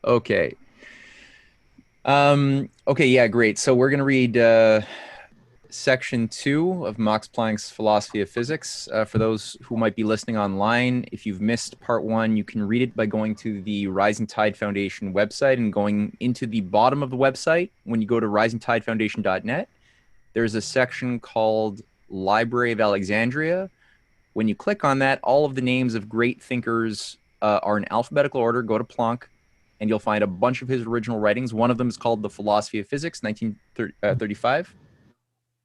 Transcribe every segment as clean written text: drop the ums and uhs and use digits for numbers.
Okay. Okay, yeah, great. So we're going to read section 2 of Max Planck's Philosophy of Physics. For those who might be listening online, if you've missed part 1, you can read it by going to the Rising Tide Foundation website and going into the bottom of the website. When you go to risingtidefoundation.net, there's a section called Library of Alexandria. When you click on that, all of the names of great thinkers are in alphabetical order. Go to Planck, and you'll find a bunch of his original writings. One of them is called The Philosophy of Physics, 1935.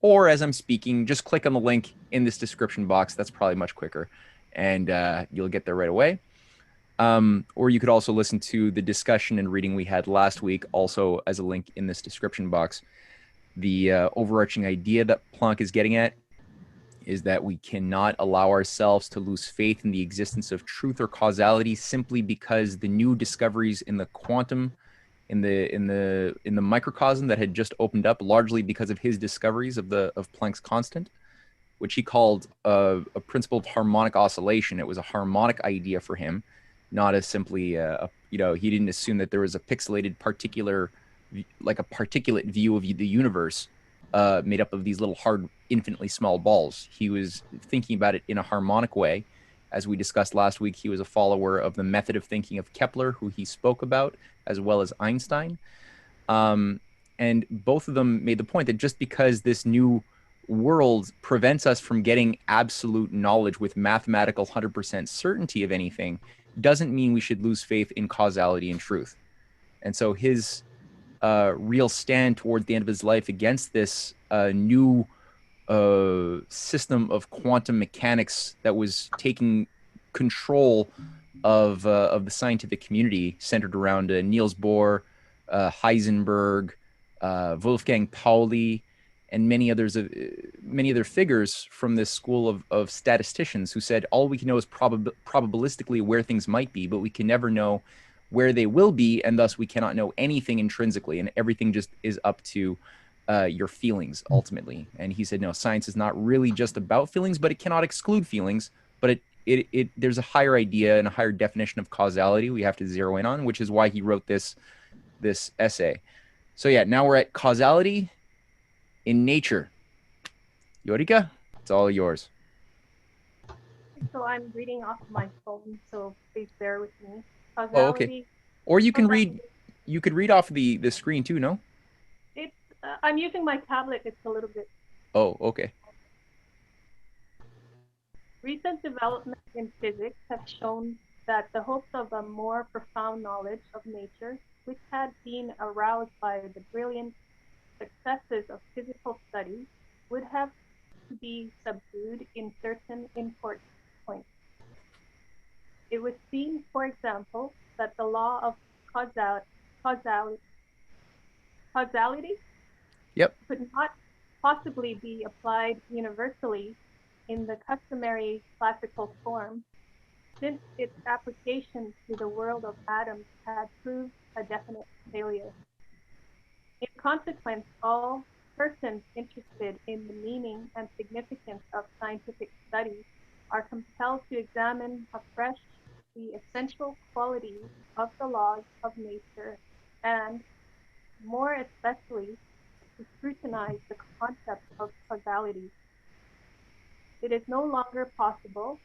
Or as I'm speaking, just click on the link in this description box. That's probably much quicker, and you'll get there right away. Or you could also listen to the discussion and reading we had last week, also as a link in this description box. The overarching idea that Planck is getting at is that we cannot allow ourselves to lose faith in the existence of truth or causality simply because the new discoveries in the quantum, in the microcosm that had just opened up, largely because of his discoveries of Planck's constant, which he called a principle of harmonic oscillation. It was a harmonic idea for him, not as simply he didn't assume that there was a pixelated particular, like a particulate view of the universe made up of these little hard, infinitely small balls. He was thinking about it in a harmonic way. As we discussed last week, he was a follower of the method of thinking of Kepler, who he spoke about, as well as Einstein. And both of them made the point that just because this new world prevents us from getting absolute knowledge with mathematical 100% certainty of anything doesn't mean we should lose faith in causality and truth. And so his real stand towards the end of his life against this new system of quantum mechanics that was taking control of the scientific community, centered around Niels Bohr, Heisenberg, Wolfgang Pauli, and many other figures from this school of statisticians who said all we can know is probabilistically where things might be, but we can never know where they will be, and thus we cannot know anything intrinsically, and everything just is up to your feelings ultimately. And he said, no, science is not really just about feelings, but it cannot exclude feelings. But there's a higher idea and a higher definition of causality we have to zero in on, which is why he wrote this essay. So yeah, now we're at causality in nature. Yorika, it's all yours. So I'm reading off my phone, so please bear with me. Oh, okay. Causality, Or you can read. causality. You could read off the screen too. No. It's I'm using my tablet. It's a little bit. Oh, okay. Recent developments in physics have shown that the hopes of a more profound knowledge of nature, which had been aroused by the brilliant successes of physical study, would have to be subdued in certain important points. It was seen, for example, that the law of causal, causality Yep. could not possibly be applied universally in the customary classical form, since its application to the world of atoms had proved a definite failure. In consequence, all persons interested in the meaning and significance of scientific study are compelled to examine afresh the essential qualities of the laws of nature and, more especially, to scrutinize the concept of causality. It is no longer possible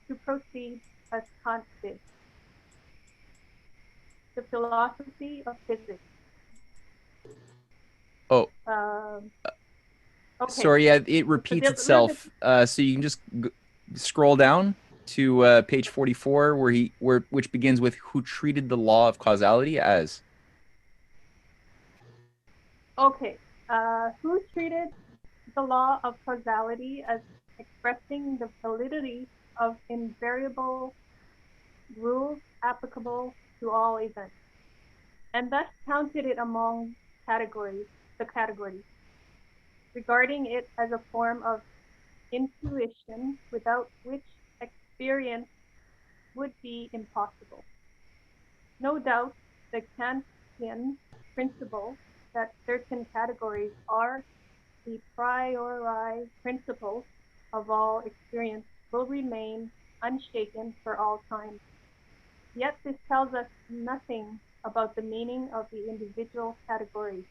to proceed as Kant did. The philosophy of physics. Oh, Um, okay, sorry. Yeah, it so repeats there's a itself. So you can just scroll down to page 44, which begins with who treated the law of causality as. okay. Who treated the law of causality as expressing the validity of invariable rules applicable to all events, and thus counted it among the categories, regarding it as a form of intuition without which experience would be impossible. No doubt the Kantian principle that certain categories are the priori principles of all experience will remain unshaken for all time. Yet this tells us nothing about the meaning of the individual categories,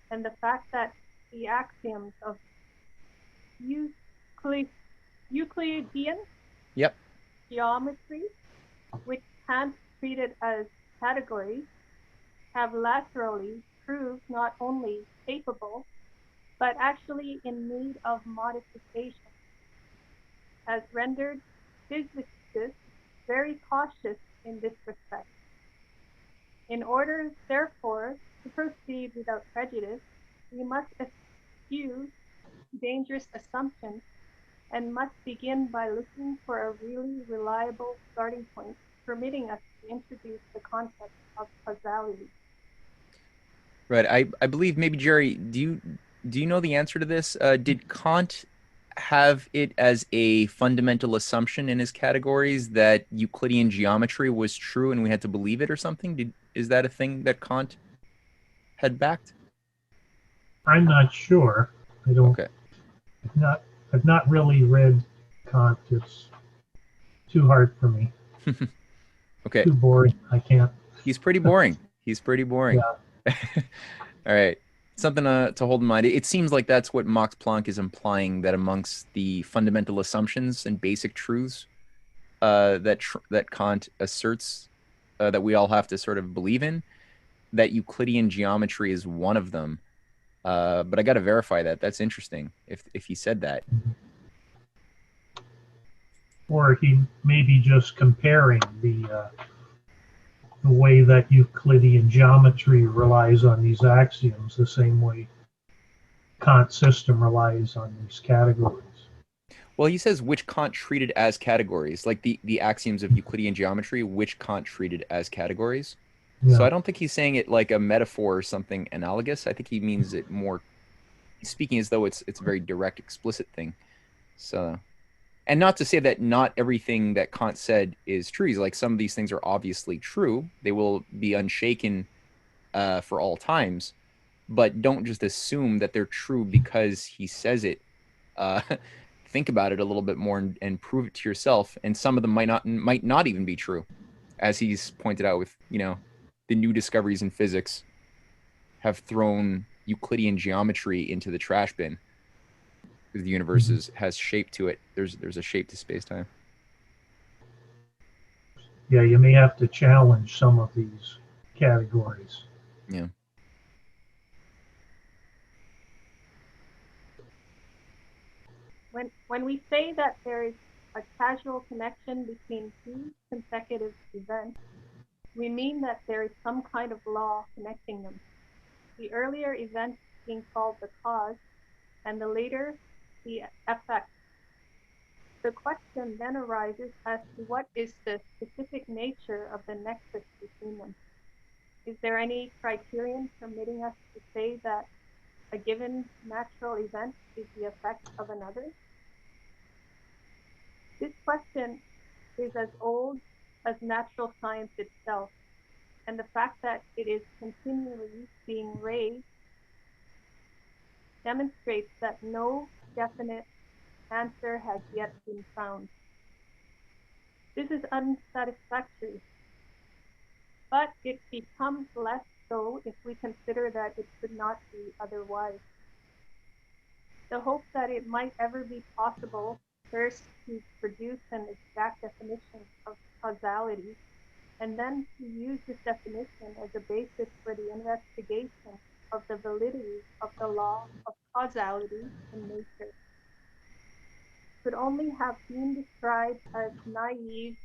and the fact that the axioms of Euclidean Yep. geometry, which Kant treated as categories, have laterally proved not only capable, but actually in need of modification, has rendered physicists very cautious in this respect. In order, therefore, to proceed without prejudice, we must eschew dangerous assumptions and must begin by looking for a really reliable starting point, permitting us to introduce the concept of causality. Right. I believe maybe Jerry, do you know the answer to this? Did Kant have it as a fundamental assumption in his categories that Euclidean geometry was true and we had to believe it or something? Is that a thing that Kant had backed? I'm not sure. I don't. Okay. I've not really read Kant. It's too hard for me. Okay. Too boring. I can't. He's pretty boring. He's pretty boring. Yeah. All right. Something to hold in mind. It seems like that's what Max Planck is implying, that amongst the fundamental assumptions and basic truths that Kant asserts that we all have to sort of believe in, that Euclidean geometry is one of them. But I got to verify that. That's interesting if he said that. Or he may be just comparing the way that Euclidean geometry relies on these axioms the same way Kant's system relies on these categories. Well, he says which Kant treated as categories, like the axioms of Euclidean geometry, which Kant treated as categories. Yeah. So I don't think he's saying it like a metaphor or something analogous. I think he means it more speaking as though it's a very direct, explicit thing. So, and not to say that not everything that Kant said is true. He's like, some of these things are obviously true. They will be unshaken for all times, but don't just assume that they're true because he says it. Think about it a little bit more and prove it to yourself. And some of them might not even be true, as he's pointed out with, the new discoveries in physics have thrown Euclidean geometry into the trash bin because the universe has shape to it. There's a shape to space-time. Yeah, you may have to challenge some of these categories. Yeah. When we say that there is a causal connection between two consecutive events, we mean that there is some kind of law connecting them. The earlier event being called the cause, and the later the effect. The question then arises as to what is the specific nature of the nexus between them. Is there any criterion permitting us to say that a given natural event is the effect of another? This question is as old as natural science itself, and the fact that it is continually being raised demonstrates that no definite answer has yet been found. This is unsatisfactory, but it becomes less so if we consider that it could not be otherwise. The hope that it might ever be possible first to produce an exact definition of causality, and then to use this definition as a basis for the investigation of the validity of the law of causality in nature, could only have been described as naive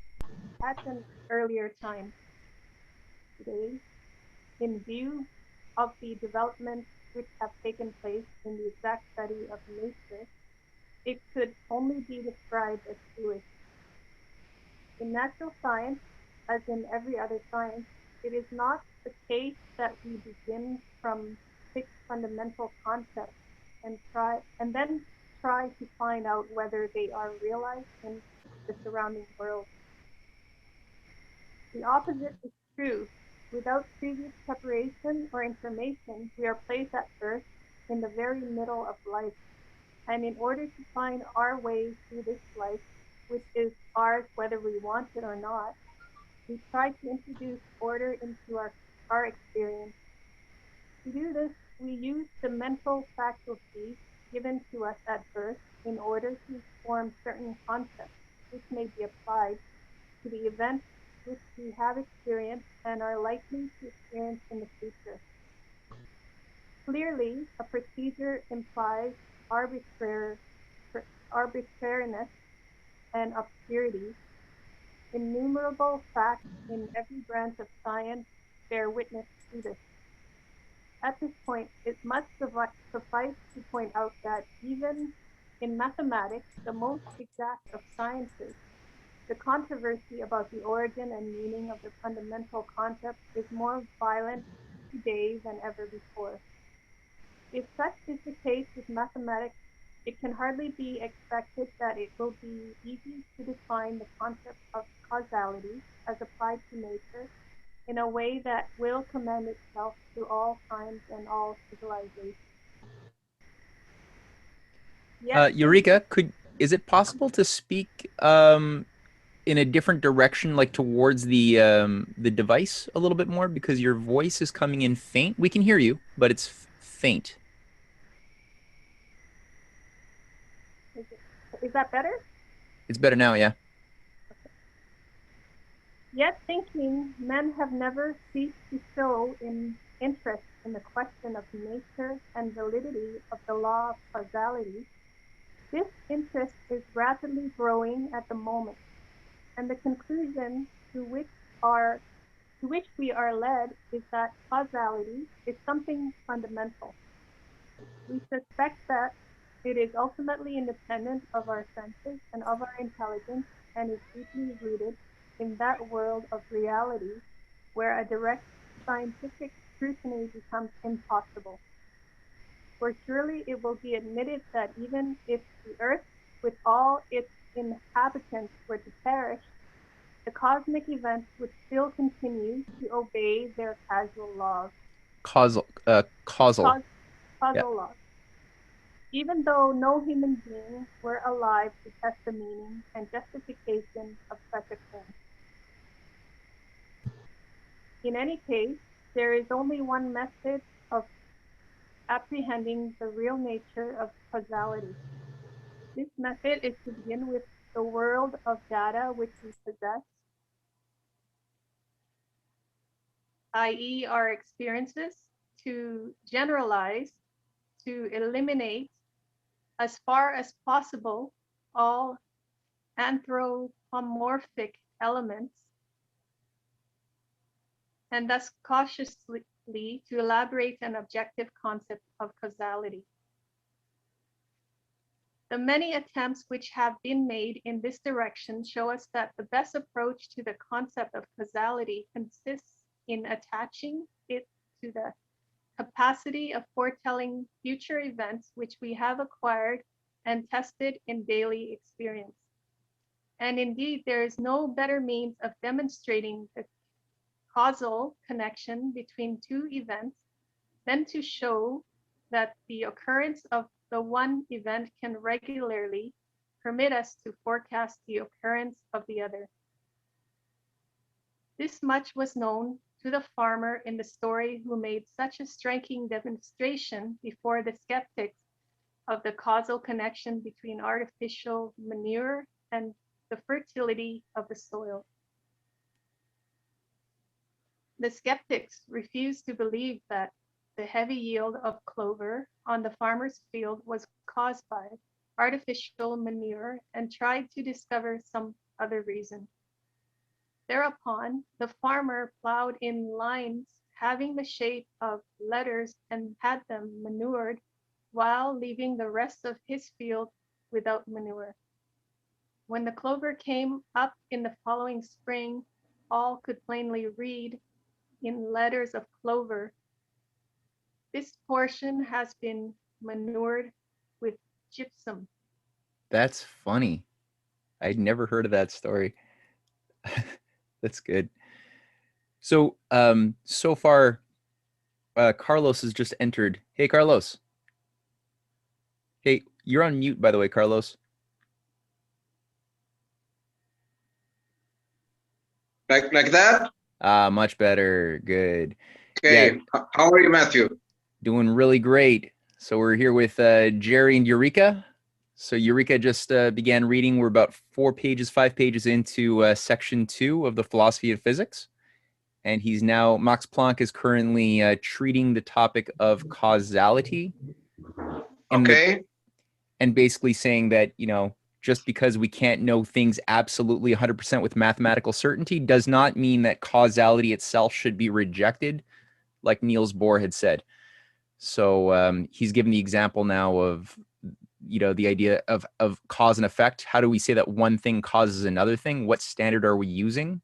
at an earlier time. Today, in view of the developments which have taken place in the exact study of nature, it could only be described as foolish. In natural science, as in every other science, it is not the case that we begin from fixed fundamental concepts and then try to find out whether they are realized in the surrounding world. The opposite is true. Without previous preparation or information, we are placed at birth in the very middle of life. And in order to find our way through this life, which is ours whether we want it or not, we try to introduce order into our experience. To do this, we use the mental faculties given to us at birth in order to form certain concepts which may be applied to the events which we have experienced and are likely to experience in the future. Clearly, a procedure implies arbitrariness and obscurity. Innumerable facts in every branch of science bear witness to this. At this point, it must suffice to point out that even in mathematics, the most exact of sciences, the controversy about the origin and meaning of the fundamental concept is more violent today than ever before. If such is the case with mathematics, it can hardly be expected that it will be easy to define the concept of causality as applied to nature in a way that will commend itself to all times and all civilizations. Eureka, is it possible to speak in a different direction, like towards the device a little bit more, because your voice is coming in faint? We can hear you, but it's faint. Is that better? It's better now, yeah. Yet thinking, men have never ceased to show interest in the question of nature and validity of the law of causality. This interest is rapidly growing at the moment, and the conclusion to which we are led is that causality is something fundamental. We suspect that it is ultimately independent of our senses and of our intelligence, and is deeply rooted in that world of reality where a direct scientific scrutiny becomes impossible. For surely it will be admitted that even if the earth with all its inhabitants were to perish, the cosmic events would still continue to obey their causal laws. Causal. Causal Yeah. laws. Even though no human being were alive to test the meaning and justification of such a claim. In any case, there is only one method of apprehending the real nature of causality. This method is to begin with the world of data which we possess, i.e. our experiences, to generalize, to eliminate, as far as possible, all anthropomorphic elements, and thus cautiously to elaborate an objective concept of causality. The many attempts which have been made in this direction show us that the best approach to the concept of causality consists in attaching it to the capacity of foretelling future events which we have acquired and tested in daily experience. And indeed, there is no better means of demonstrating the causal connection between two events than to show that the occurrence of the one event can regularly permit us to forecast the occurrence of the other. This much was known to the farmer in the story who made such a striking demonstration before the skeptics of the causal connection between artificial manure and the fertility of the soil. The skeptics refused to believe that the heavy yield of clover on the farmer's field was caused by artificial manure and tried to discover some other reason. Thereupon, the farmer plowed in lines having the shape of letters and had them manured, while leaving the rest of his field without manure. When the clover came up in the following spring, all could plainly read in letters of clover, "This portion has been manured with gypsum." That's funny. I'd never heard of that story. That's good. So, so far, Carlos has just entered. Hey, Carlos. Hey, you're on mute, by the way, Carlos. Like that? Much better. Good. Yeah, Okay. How are you, Matthew? doing really great. So we're here with Jerry and Eureka. So Eureka just began reading. We're about 5 pages into section 2 of the philosophy of physics. And Max Planck is currently treating the topic of causality. Okay. And basically saying that, just because we can't know things absolutely 100% with mathematical certainty does not mean that causality itself should be rejected, like Niels Bohr had said. So he's given the example now of, the idea of cause and effect. How do we say that one thing causes another thing? What standard are we using?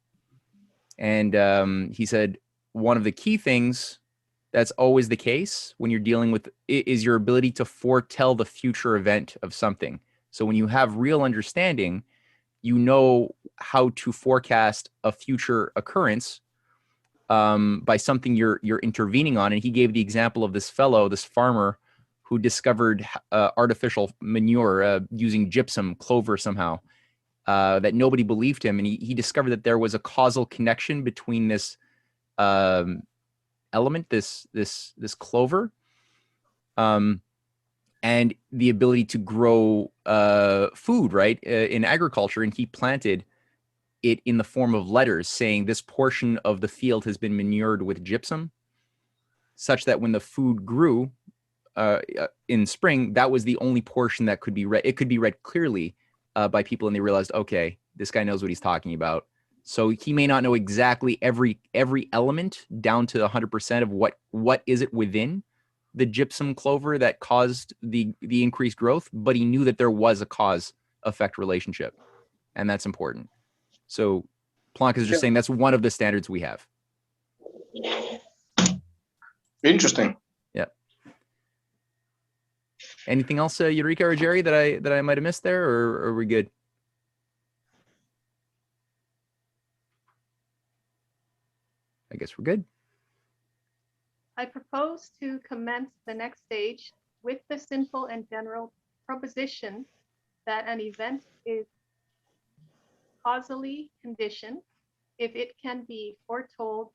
And he said one of the key things that's always the case when you're dealing with is your ability to foretell the future event of something. So when you have real understanding, you know how to forecast a future occurrence by something you're intervening on. And he gave the example of this farmer, who discovered artificial manure using gypsum, clover somehow, that nobody believed him. And he discovered that there was a causal connection between this element, this clover, and the ability to grow food, right, in agriculture. And he planted it in the form of letters saying this portion of the field has been manured with gypsum, such that when the food grew in spring, that was the only portion that could be read. It could be read clearly by people, and they realized, okay, this guy knows what he's talking about. So he may not know exactly every element down to 100% of what is it within the gypsum clover that caused the increased growth, but he knew that there was a cause-effect relationship, and that's important. So Planck is just saying that's one of the standards we have. Interesting. Yeah. Anything else, Eureka or Jerry, that I might have missed there, or are we good? I guess we're good. I propose to commence the next stage with the simple and general proposition that an event is causally conditioned if it can be foretold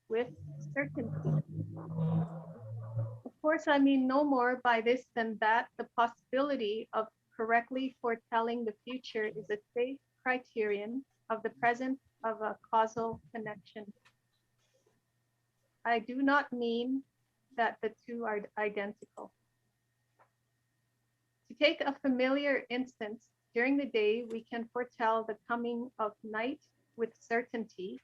with certainty. Of course, I mean no more by this than that the possibility of correctly foretelling the future is a safe criterion of the presence of a causal connection. I do not mean that the two are identical. To take a familiar instance, during the day, we can foretell the coming of night with certainty,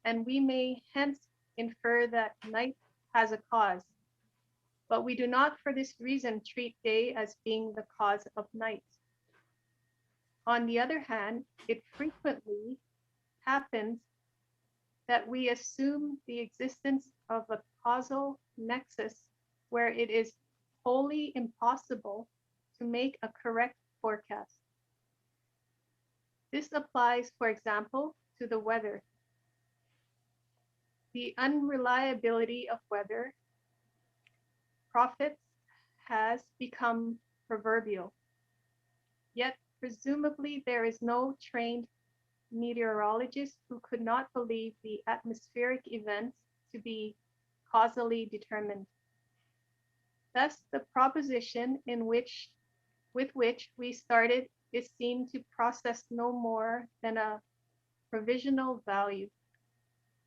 and we may hence infer that night has a cause. But we do not for this reason treat day as being the cause of night. On the other hand, it frequently happens that we assume the existence of a causal nexus where it is wholly impossible to make a correct forecast. This applies, for example, to the weather. The unreliability of weather prophets has become proverbial. Yet, presumably, there is no trained meteorologist who could not believe the atmospheric events to be causally determined. Thus, the proposition with which we started is seen to process no more than a provisional value.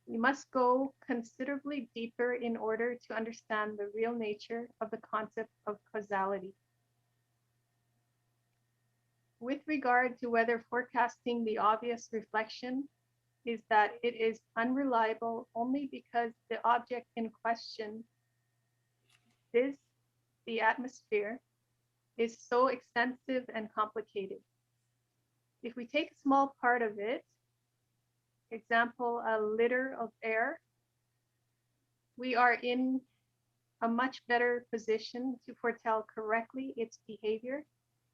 We must go considerably deeper in order to understand the real nature of the concept of causality. With regard to whether forecasting, the obvious reflection is that it is unreliable only because the object in question, viz., the atmosphere, is so extensive and complicated. If we take a small part of it, example, a liter of air, we are in a much better position to foretell correctly its behavior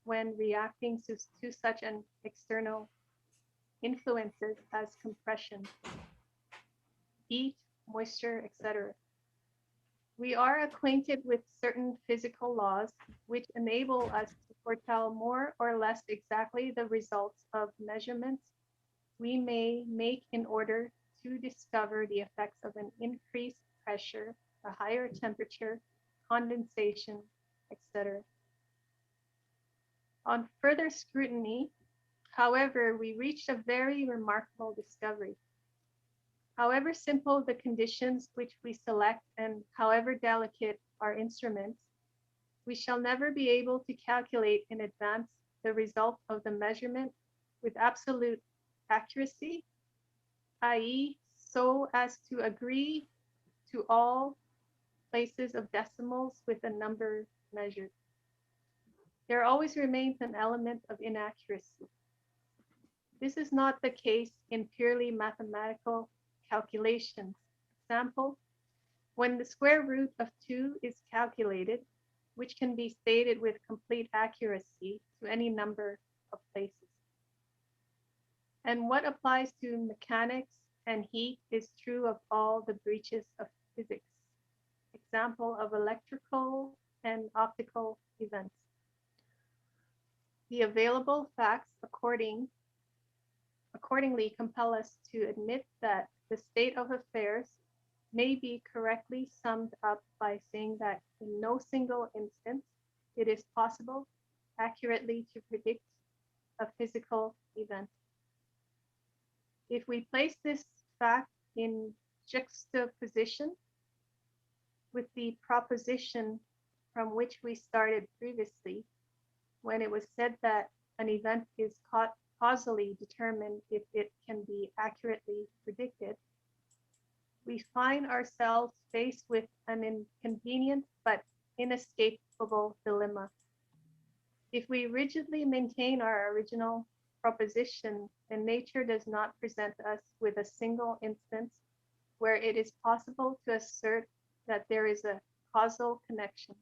when reacting to such an external influences as compression, heat, moisture, etc. We are acquainted with certain physical laws which enable us to foretell more or less exactly the results of measurements we may make in order to discover the effects of an increased pressure, a higher temperature, condensation, etc. On further scrutiny, however, we reached a very remarkable discovery. However simple the conditions which we select and however delicate our instruments, we shall never be able to calculate in advance the result of the measurement with absolute accuracy, i.e., so as to agree to all places of decimals with a number measured. There always remains an element of inaccuracy. This is not the case in purely mathematical calculations. Example, when the square root of 2 is calculated, which can be stated with complete accuracy to any number of places. And what applies to mechanics and heat is true of all the branches of physics. Example of electrical and optical events. The available facts accordingly compel us to admit that the state of affairs may be correctly summed up by saying that in no single instance it is possible accurately to predict a physical event. If we place this fact in juxtaposition with the proposition from which we started previously, when it was said that an event is causally determined if it can be accurately predicted, we find ourselves faced with an inconvenient but inescapable dilemma. If we rigidly maintain our original proposition, then nature does not present us with a single instance where it is possible to assert that there is a causal connection.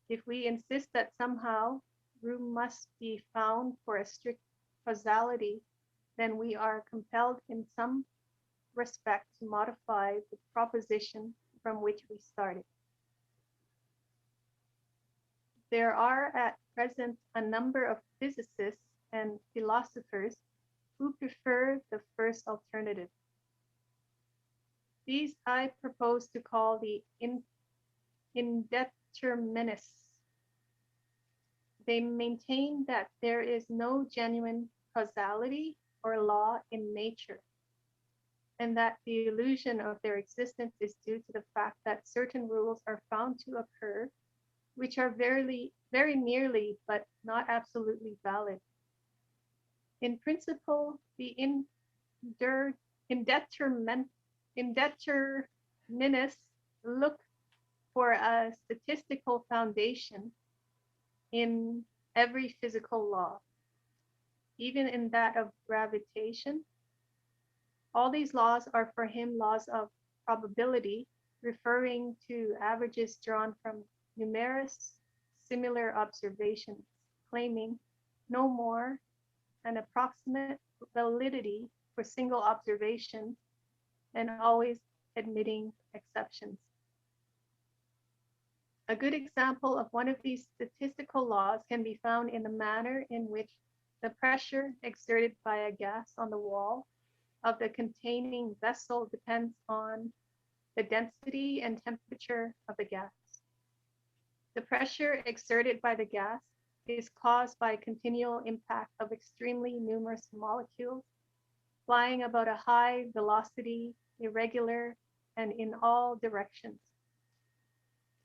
If we insist that somehow room must be found for a strict causality, then we are compelled in some respect to modify the proposition from which we started. There are at present a number of physicists and philosophers who prefer the first alternative. These I propose to call the indeterminists. They maintain that there is no genuine causality or law in nature, and that the illusion of their existence is due to the fact that certain rules are found to occur, which are very nearly but not absolutely valid. In principle, the indeterminists look for a statistical foundation in every physical law, even in that of gravitation. All these laws are for him laws of probability, referring to averages drawn from numerous similar observations, claiming no more an approximate validity for single observations and always admitting exceptions. A good example of one of these statistical laws can be found in the manner in which the pressure exerted by a gas on the wall of the containing vessel depends on the density and temperature of the gas. The pressure exerted by the gas is caused by continual impact of extremely numerous molecules flying about a high velocity, irregular, and in all directions.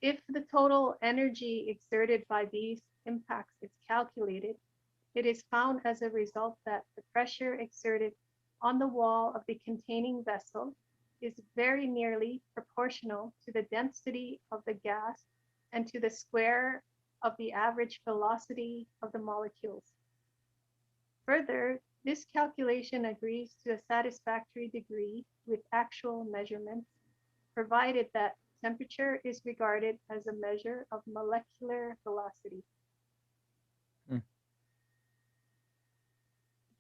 If the total energy exerted by these impacts is calculated, it is found as a result that the pressure exerted on the wall of the containing vessel is very nearly proportional to the density of the gas and to the square of the average velocity of the molecules. Further, this calculation agrees to a satisfactory degree with actual measurements, provided that temperature is regarded as a measure of molecular velocity.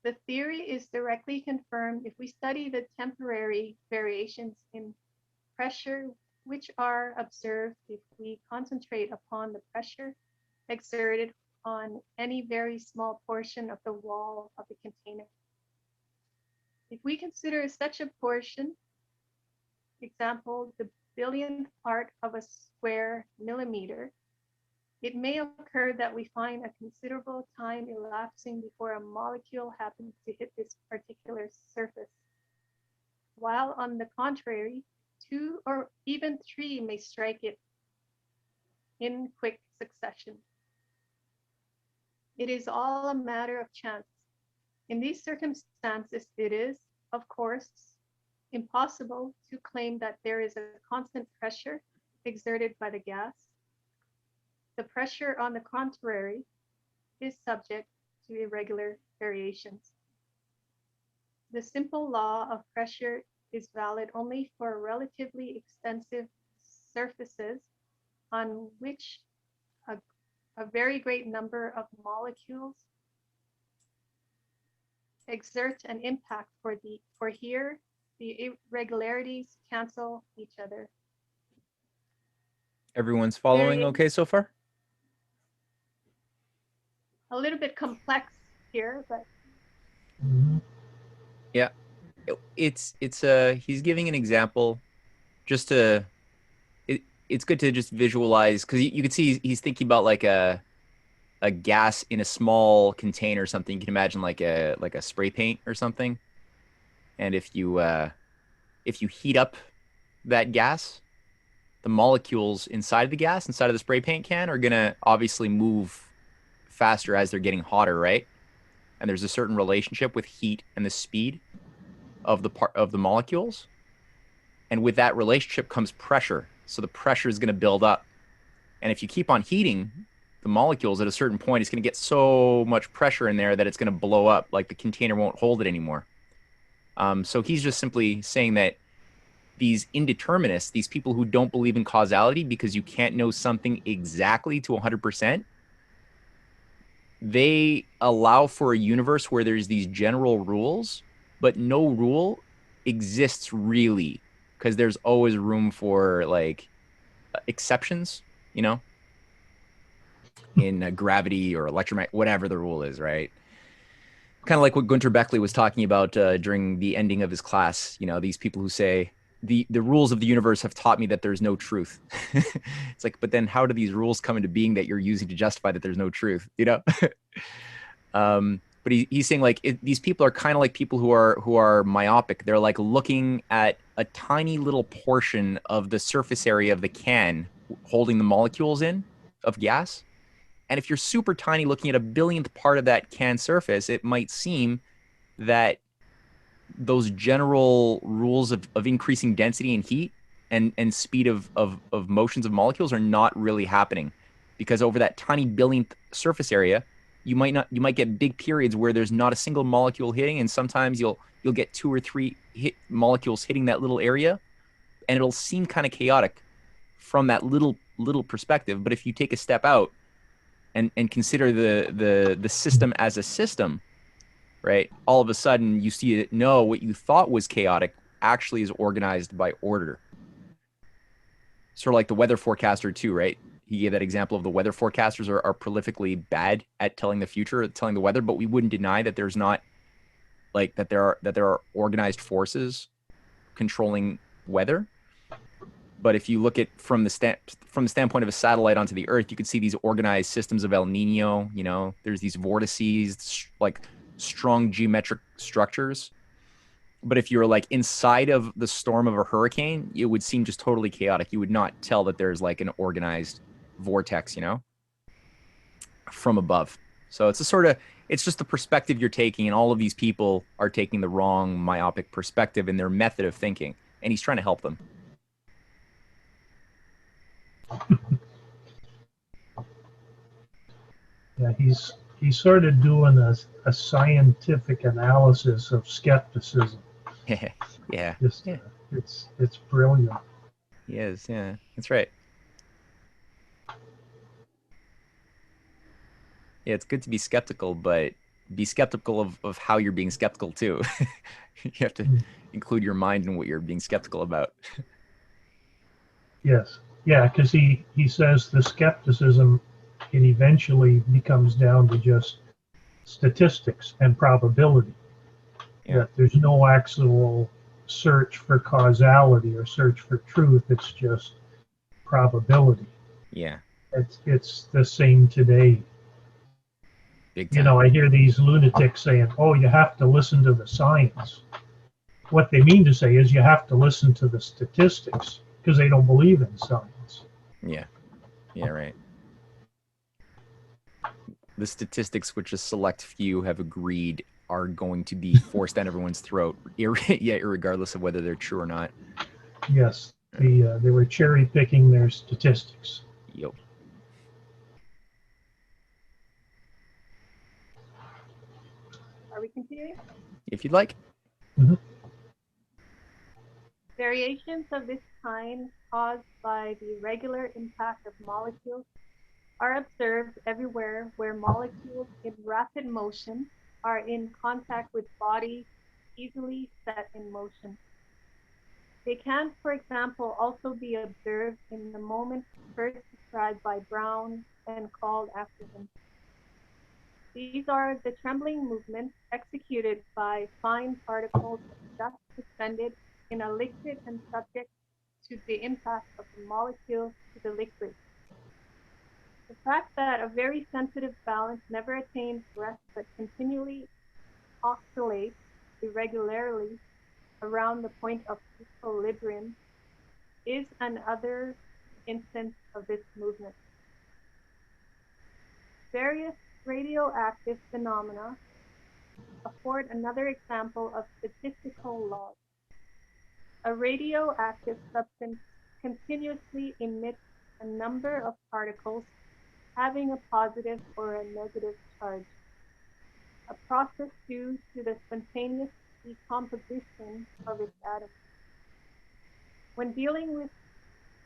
The theory is directly confirmed if we study the temporary variations in pressure which are observed if we concentrate upon the pressure exerted on any very small portion of the wall of the container. If we consider such a portion, example, the billionth part of a square millimeter, it may occur that we find a considerable time elapsing before a molecule happens to hit this particular surface, while on the contrary, 2 or even 3 may strike it in quick succession. It is all a matter of chance. In these circumstances, it is, of course, impossible to claim that there is a constant pressure exerted by the gas. The pressure, on the contrary, is subject to irregular variations. The simple law of pressure is valid only for relatively extensive surfaces on which a very great number of molecules exert an impact. For here, the irregularities cancel each other. Everyone's following okay so far? A little bit complex here, but yeah, it's he's giving an example just to it's good to just visualize, because you can see he's thinking about like a gas in a small container or something. You can imagine like a spray paint or something, and if you heat up that gas, the molecules inside the gas, inside of the spray paint can, are gonna obviously move faster as they're getting hotter, right? And there's a certain relationship with heat and the speed of the molecules, and with that relationship comes pressure. So the pressure is going to build up, and if you keep on heating the molecules, at a certain point it's going to get so much pressure in there that it's going to blow up, like the container won't hold it anymore. So he's just simply saying that these indeterminists, these people who don't believe in causality because you can't know something exactly to 100%, they allow for a universe where there's these general rules, but no rule exists really, because there's always room for like exceptions, you know, in gravity or electromagnetic, whatever the rule is, right? Kind of like what Gunter Beckley was talking about during the ending of his class. You know, these people who say the rules of the universe have taught me that there's no truth. It's like, but then how do these rules come into being that you're using to justify that there's no truth, you know? But he's saying like these people are kind of like people who are myopic. They're like looking at a tiny little portion of the surface area of the can holding the molecules in of gas. And if you're super tiny looking at a billionth part of that can surface, it might seem that those general rules of increasing density and heat and speed of motions of molecules are not really happening, because over that tiny billionth surface area, you might get big periods where there's not a single molecule hitting, and sometimes you'll get 2 or 3 molecules hitting that little area, and it'll seem kind of chaotic from that little perspective. But if you take a step out and consider the system as a system, right, all of a sudden you see that no, what you thought was chaotic actually is organized by order. Sort of like the weather forecaster too, right? He gave that example of the weather forecasters are prolifically bad at telling the future, telling the weather, but we wouldn't deny that there's not like that there are organized forces controlling weather. But if you look at from the standpoint of a satellite onto the Earth, you can see these organized systems of El Nino. You know, there's these vortices, like strong geometric structures. But if you're like inside of the storm of a hurricane, it would seem just totally chaotic. You would not tell that there's like an organized vortex, you know, from above. So it's it's just the perspective you're taking, and all of these people are taking the wrong myopic perspective in their method of thinking, and he's trying to help them. Yeah, he's sort of doing a scientific analysis of skepticism. Yeah. It's brilliant. He is, yeah, that's right. Yeah, it's good to be skeptical, but be skeptical of how you're being skeptical too. You have to include your mind in what you're being skeptical about. Yes. Yeah, because he says the skepticism, it eventually becomes down to just statistics and probability. Yeah. that there's no actual search for causality or search for truth. It's just probability. Yeah. It's the same today. Big You time. know, I hear these lunatics saying, "Oh, you have to listen to the science." What they mean to say is you have to listen to the statistics because they don't believe in science. Yeah. Yeah, right. The statistics which a select few have agreed are going to be forced down everyone's throat, regardless of whether they're true or not. Yes, they were cherry picking their statistics. Yep. Are we continuing? If you'd like. Mhm. Variations of this kind caused by the irregular impact of molecules are observed everywhere where molecules in rapid motion are in contact with bodies easily set in motion. They can, for example, also be observed in the moment first described by Brown and called after him. These are the trembling movements executed by fine particles of dust suspended in a liquid and subject to the impact of the molecule to the liquid. The fact that a very sensitive balance never attains rest but continually oscillates irregularly around the point of equilibrium is another instance of this movement. Various radioactive phenomena afford another example of statistical laws. A radioactive substance continuously emits a number of particles having a positive or a negative charge, a process due to the spontaneous decomposition of its atoms. When dealing with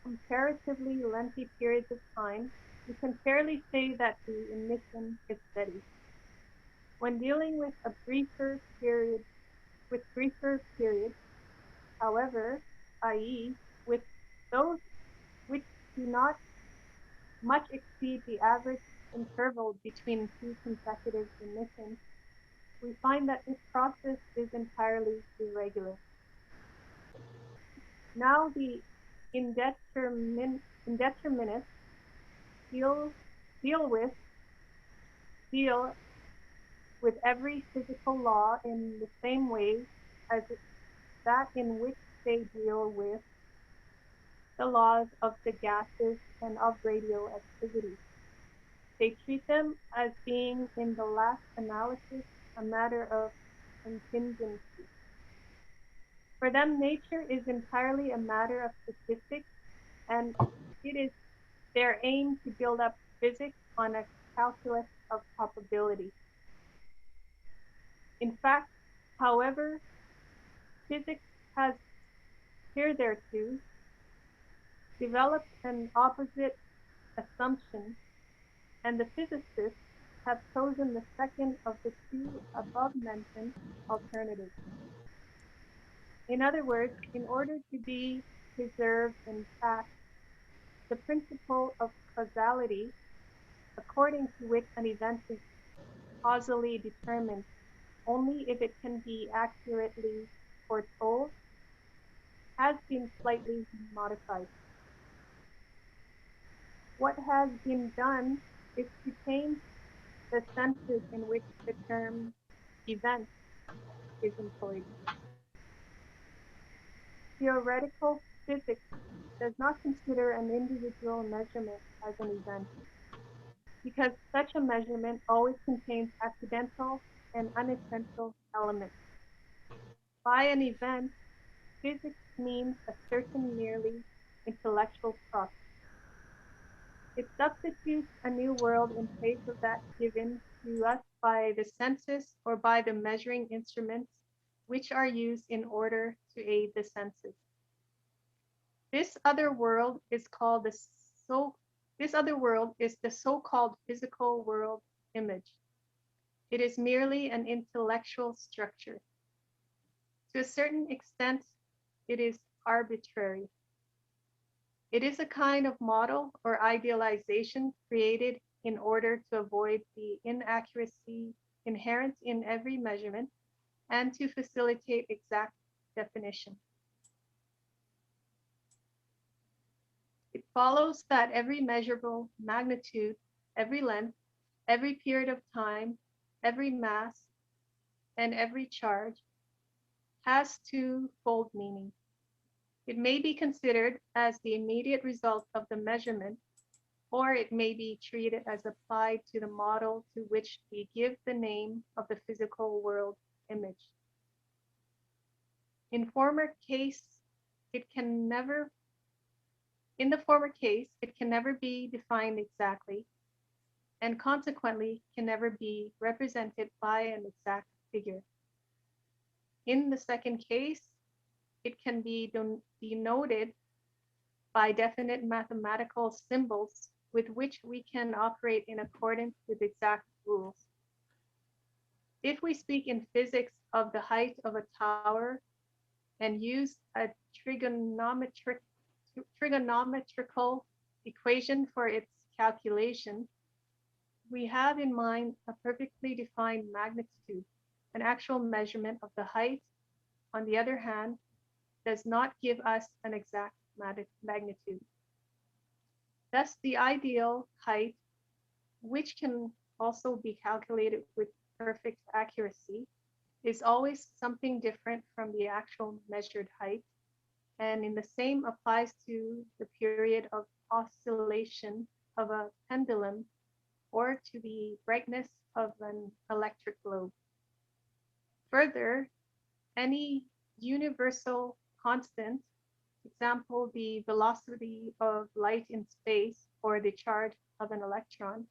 comparatively lengthy periods of time, we can fairly say that the emission is steady. When dealing with briefer periods, however, i.e., with those which do not much exceed the average interval between two consecutive emissions, we find that this process is entirely irregular. Now the indeterminists deal with every physical law in the same way as that in which they deal with the laws of the gases and of radioactivity. They treat them as being, in the last analysis, a matter of contingency. For them, nature is entirely a matter of statistics, and it is their aim to build up physics on a calculus of probability. In fact, however, physics has hitherto developed an opposite assumption, and the physicists have chosen the second of the two above-mentioned alternatives. In other words, in order to be preserved intact, the principle of causality, according to which an event is causally determined only if it can be accurately foretold, has been slightly modified. What has been done is to change the senses in which the term event is employed. Theoretical physics does not consider an individual measurement as an event, because such a measurement always contains accidental and unessential elements. By an event, physics means a certain merely intellectual process. It substitutes a new world in place of that given to us by the senses or by the measuring instruments which are used in order to aid the senses. This other world is the so-called physical world image. It is merely an intellectual structure. To a certain extent, it is arbitrary. It is a kind of model or idealization created in order to avoid the inaccuracy inherent in every measurement and to facilitate exact definition. It follows that every measurable magnitude, every length, every period of time, every mass, and every charge has twofold meaning. It may be considered as the immediate result of the measurement, or it may be treated as applied to the model to which we give the name of the physical world image. In the former case, it can never be defined exactly, and consequently can never be represented by an exact figure. In the second case, it can be denoted by definite mathematical symbols with which we can operate in accordance with exact rules. If we speak in physics of the height of a tower and use a trigonometrical equation for its calculation, we have in mind a perfectly defined magnitude. An actual measurement of the height, on the other hand, does not give us an exact magnitude. Thus, the ideal height, which can also be calculated with perfect accuracy, is always something different from the actual measured height, and in the same applies to the period of oscillation of a pendulum or to the brightness of an electric globe. Further, any universal constant, example, the velocity of light in space or the charge of an electron,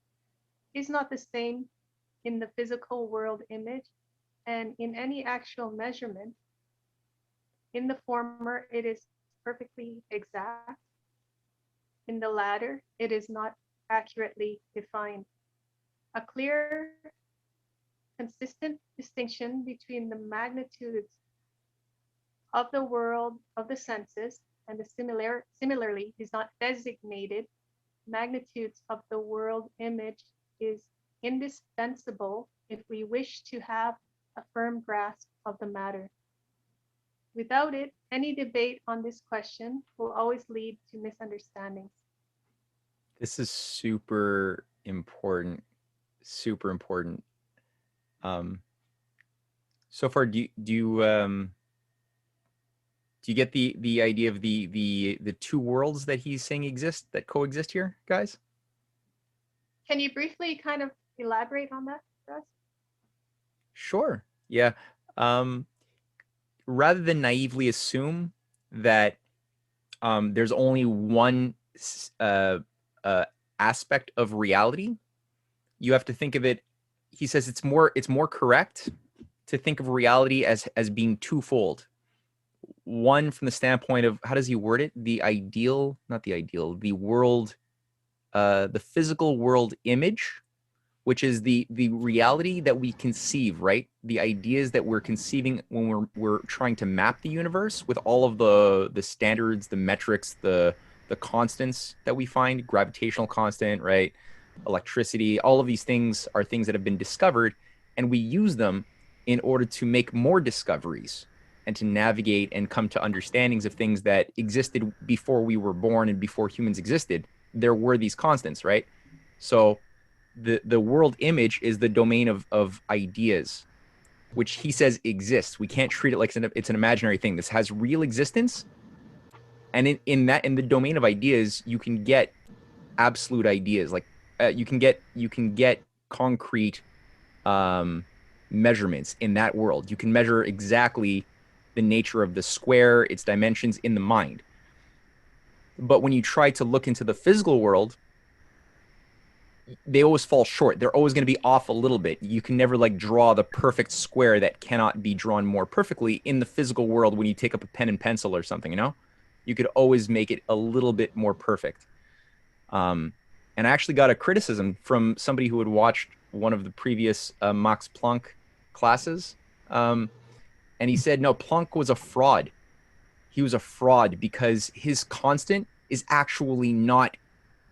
is not the same in the physical world image and in any actual measurement. In the former, it is perfectly exact. In the latter, it is not accurately defined. A clear, consistent distinction between the magnitudes of the world of the senses and the similarly is not designated magnitudes of the world image is indispensable if we wish to have a firm grasp of the matter. Without it, any debate on this question will always lead to misunderstandings. This is super important. Super important. So far, do you get the idea of the two worlds that he's saying exist, that coexist here, guys? Can you briefly kind of elaborate on that for us? Sure. Yeah. Rather than naively assume that there's only one aspect of reality, you have to think of it. He says it's more correct to think of reality as being twofold. One, from the standpoint of, how does he word it? The ideal, not the ideal, the world, the physical world image, which is the reality that we conceive, right? The ideas that we're conceiving when we're trying to map the universe with all of the standards, the metrics, the constants that we find, gravitational constant, right? Electricity, all of these things are things that have been discovered, and we use them in order to make more discoveries and to navigate and come to understandings of things that existed before we were born and before humans existed. There were these constants, right? So the world image is the domain of ideas, which he says exists. We can't treat it like it's an imaginary thing. This has real existence, and in the domain of ideas, you can get absolute ideas. Like you can get concrete measurements in that world. You can measure exactly the nature of the square, its dimensions in the mind. But when you try to look into the physical world, they always fall short. They're always going to be off a little bit. You can never like draw the perfect square that cannot be drawn more perfectly in the physical world. When you take up a pen and pencil or something, you could always make it a little bit more perfect. And I actually got a criticism from somebody who had watched one of the previous Max Planck classes. And he said, no, Planck was a fraud. He was a fraud because his constant is actually not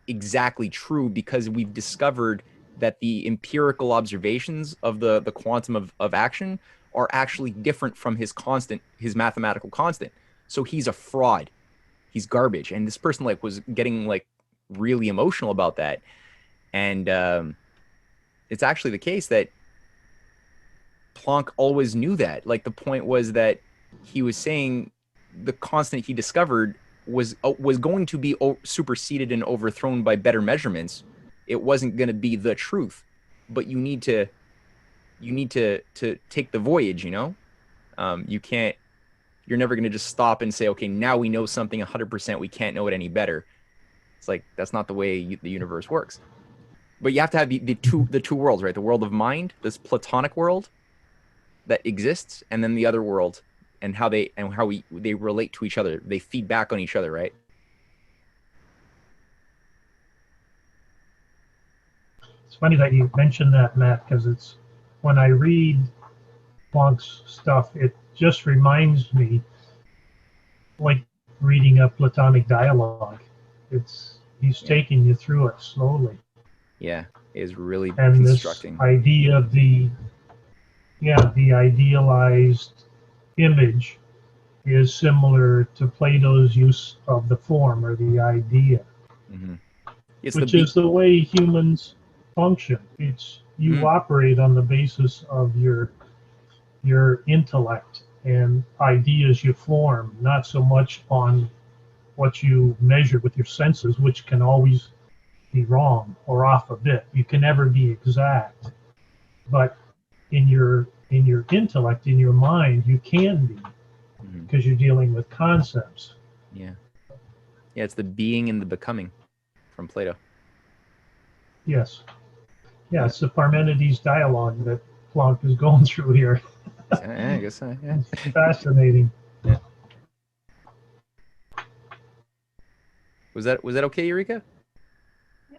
exactly true, because we've discovered that the empirical observations of the quantum of action are actually different from his constant, his mathematical constant. So he's a fraud. He's garbage. And this person like was getting like really emotional about that. And it's actually the case that Planck always knew that. Like the point was that he was saying the constant he discovered was going to be superseded and overthrown by better measurements. It wasn't going to be the truth, but you need to take the voyage. You know, you can't. You're never going to just stop and say, okay, now we know something 100%. We can't know it any better. It's like that's not the way the universe works. But you have to have the two worlds, right? The world of mind, this Platonic world that exists, and then the other world, and how they relate to each other. They feed back on each other, right? It's funny that you mentioned that, Matt, because it's when I read Planck's stuff, it just reminds me like reading a Platonic dialogue. He's taking you through it slowly. Yeah, it is really and constructing. This idea of the idealized image is similar to Plato's use of the form or the idea, which is the way humans function. It's you operate on the basis of your intellect and ideas you form, not so much on what you measure with your senses, which can always be wrong or off a bit. You can never be exact, but in your intellect, in your mind, you can be, because you're dealing with concepts. Yeah, it's the being and the becoming from Plato. Yes. Yeah, it's the Parmenides dialogue that Planck is going through here. Yeah, I guess so. Yeah. It's fascinating. Yeah. Was that okay, Eureka? Yeah.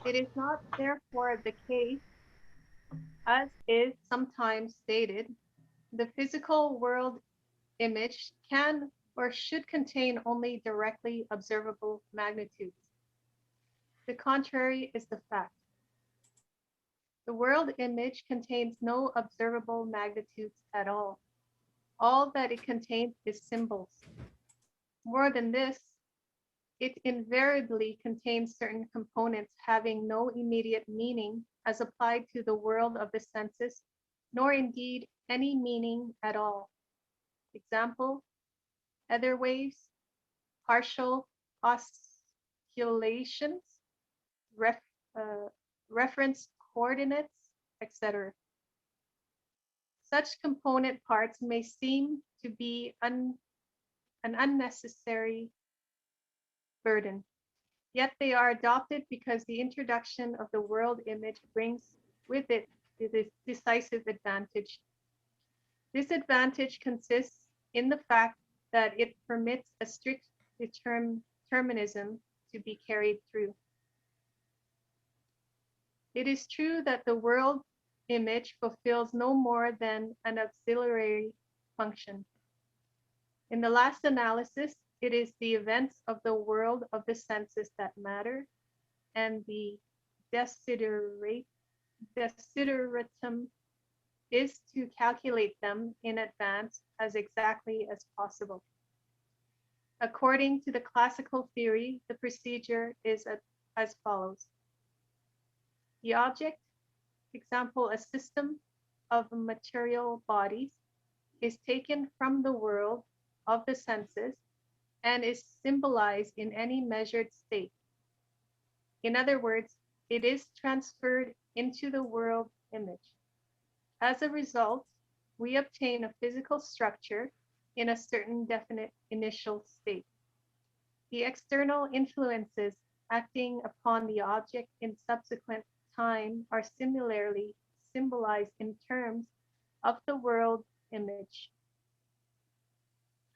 It is not therefore the case, as is sometimes stated, the physical world image can or should contain only directly observable magnitudes. The contrary is the fact. The world image contains no observable magnitudes at all. All that it contains is symbols. More than this, it invariably contains certain components having no immediate meaning as applied to the world of the senses, nor indeed any meaning at all. Example, ether waves, partial oscillations, reference coordinates, etc. Such component parts may seem to be an unnecessary burden, yet they are adopted because the introduction of the world image brings with it this decisive advantage. This advantage consists in the fact that it permits a strict determinism to be carried through. It is true that the world image fulfills no more than an auxiliary function. In the last analysis, it is the events of the world of the senses that matter, and the desideratum is to calculate them in advance as exactly as possible. According to the classical theory, the procedure is as follows. The object, example, a system of material bodies, is taken from the world of the senses and is symbolized in any measured state. In other words, it is transferred into the world image. As a result, we obtain a physical structure in a certain definite initial state. The external influences acting upon the object in subsequent time are similarly symbolized in terms of the world image.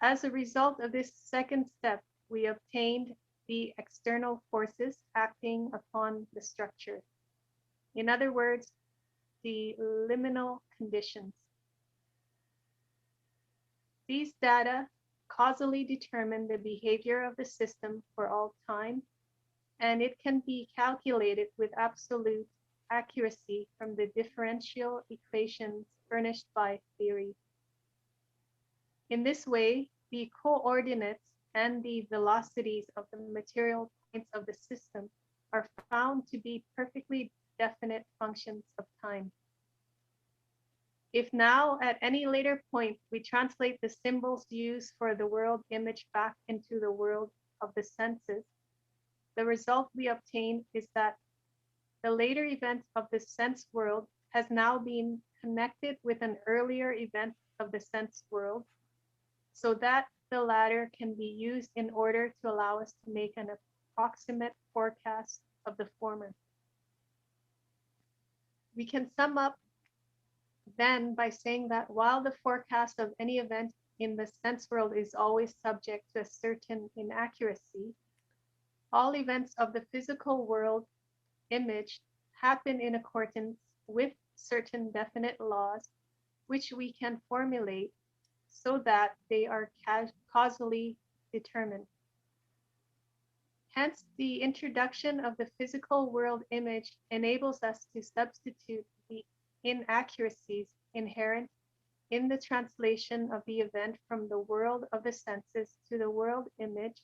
As a result of this second step, we obtained the external forces acting upon the structure. In other words, the liminal conditions. These data causally determine the behavior of the system for all time and it can be calculated with absolute accuracy from the differential equations furnished by theory. In this way, the coordinates and the velocities of the material points of the system are found to be perfectly definite functions of time. If now at any later point we translate the symbols used for the world image back into the world of the senses, the result we obtain is that the later event of the sense world has now been connected with an earlier event of the sense world, so that the latter can be used in order to allow us to make an approximate forecast of the former. We can sum up then by saying that while the forecast of any event in the sense world is always subject to a certain inaccuracy, all events of the physical world image happen in accordance with certain definite laws, which we can formulate so that they are causally determined. Hence, the introduction of the physical world image enables us to substitute the inaccuracies inherent in the translation of the event from the world of the senses to the world image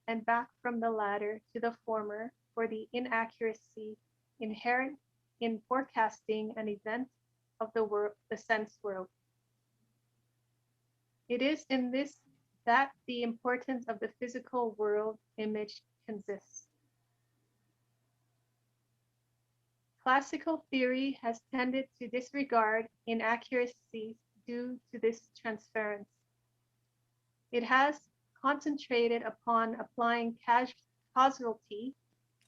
and back from the latter to the former for the inaccuracy inherent in forecasting an event of the sense world. It is in this that the importance of the physical world image consists. Classical theory has tended to disregard inaccuracies due to this transference. It has concentrated upon applying causality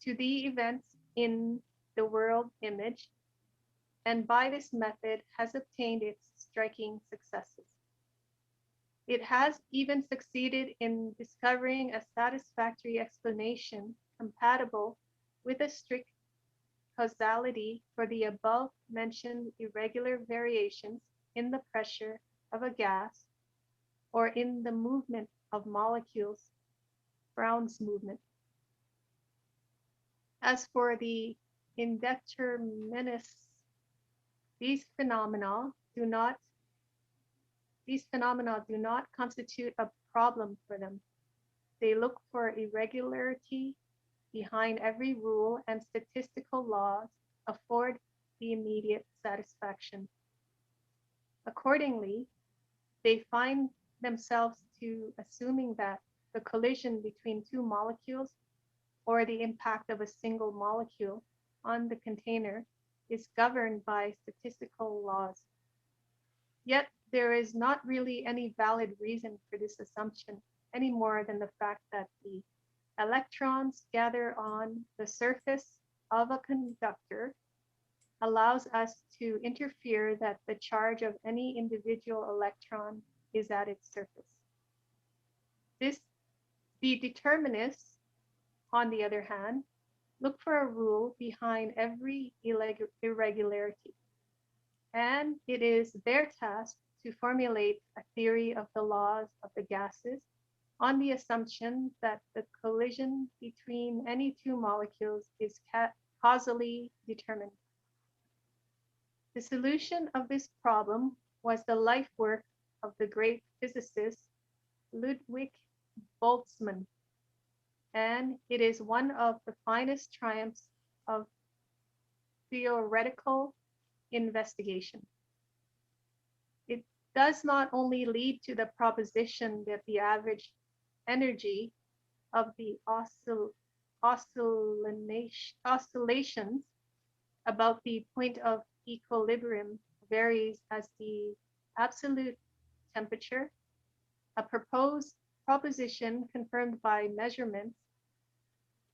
to the events in the world image, and by this method has obtained its striking successes. It has even succeeded in discovering a satisfactory explanation compatible with a strict causality for the above-mentioned irregular variations in the pressure of a gas or in the movement of molecules, Brown's movement. As for the indeterminates, these phenomena do not constitute a problem for them. They look for irregularity behind every rule, and statistical laws afford the immediate satisfaction. Accordingly, they find themselves to assuming that the collision between two molecules or the impact of a single molecule on the container is governed by statistical laws. Yet there is not really any valid reason for this assumption, any more than the fact that the electrons gather on the surface of a conductor allows us to infer that the charge of any individual electron is at its surface. The determinists, on the other hand, look for a rule behind every irregularity, and it is their task to formulate a theory of the laws of the gases on the assumption that the collision between any two molecules is causally determined. The solution of this problem was the life work of the great physicist Ludwig Boltzmann, and it is one of the finest triumphs of theoretical investigation. It does not only lead to the proposition that the average energy of the oscillations about the point of equilibrium varies as the absolute temperature, a proposed proposition confirmed by measurements,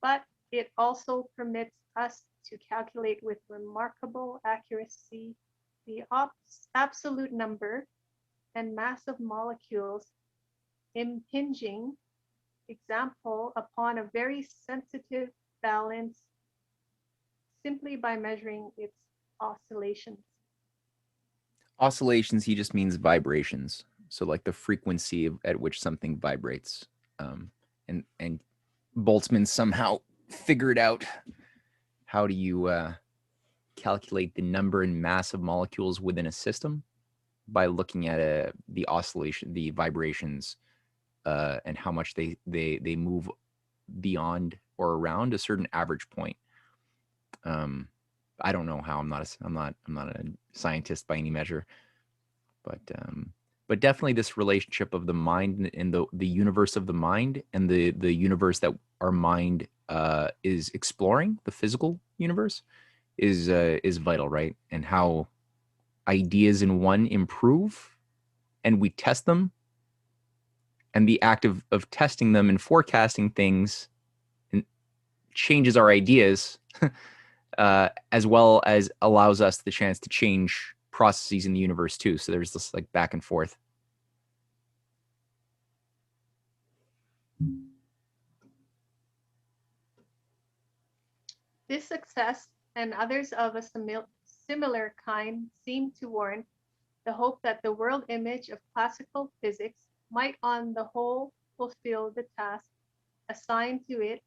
but it also permits us to calculate with remarkable accuracy the absolute number and mass of molecules impinging, example, upon a very sensitive balance simply by measuring its oscillations. Oscillations, he just means vibrations. So like the frequency at which something vibrates. And Boltzmann somehow figured out how do you calculate the number and mass of molecules within a system by looking at the oscillation, the vibrations, and how much they move beyond or around a certain average point. I don't know how. I'm not a scientist by any measure, but definitely this relationship of the mind and the universe of the mind and the universe that our mind is exploring, the physical universe, is vital, right? And how ideas in one improve, and we test them, and the act of testing them and forecasting things changes our ideas, as well as allows us the chance to change processes in the universe too. So there's this like back and forth. This success and others of a similar kind seem to warrant the hope that the world image of classical physics might on the whole fulfill the task assigned to it,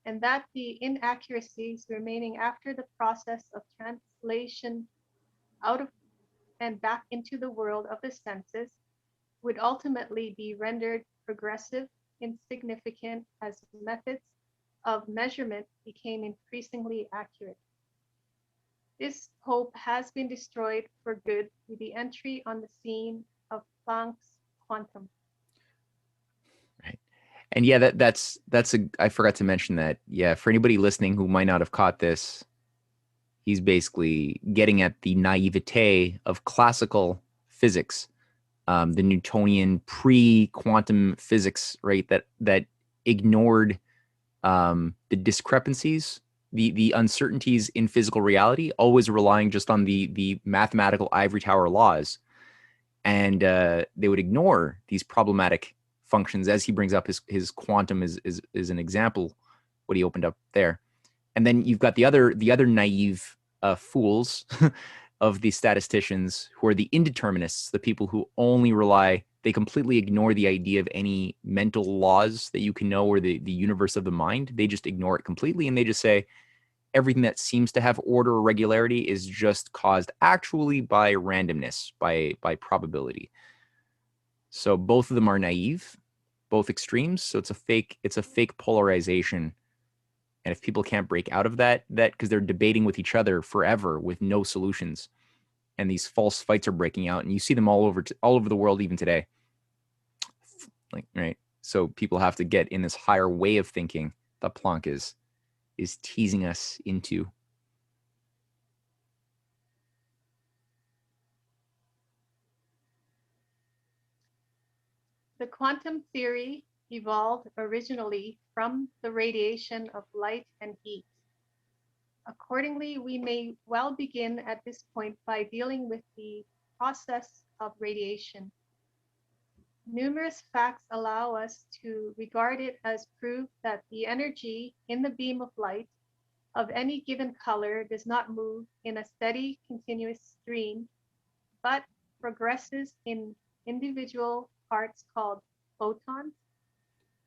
and that the inaccuracies remaining after the process of translation out of and back into the world of the senses would ultimately be rendered progressive, insignificant as methods of measurement became increasingly accurate. This hope has been destroyed for good with the entry on the scene of Planck's quantum. Right. And yeah, that's I forgot to mention that. Yeah, for anybody listening who might not have caught this, he's basically getting at the naivete of classical physics, the Newtonian pre-quantum physics, right? That ignored the discrepancies, the uncertainties in physical reality, always relying just on the mathematical ivory tower laws, and they would ignore these problematic functions, as he brings up his quantum is an example, what he opened up there. And then you've got the other naive fools of the statisticians, who are the indeterminists, the people who only rely, they completely ignore the idea of any mental laws that you can know, or the universe of the mind. They just ignore it completely, and they just say everything that seems to have order or regularity is just caused actually by randomness, by probability. So both of them are naive, both extremes. So it's a fake polarization. And if people can't break out of that because they're debating with each other forever with no solutions, and these false fights are breaking out, and you see them all over the world even today. Like, right. So people have to get in this higher way of thinking that Planck is teasing us into. The quantum theory evolved originally from the radiation of light and heat. Accordingly, we may well begin at this point by dealing with the process of radiation. Numerous facts allow us to regard it as proof that the energy in the beam of light of any given color does not move in a steady, continuous stream, but progresses in individual parts called photons,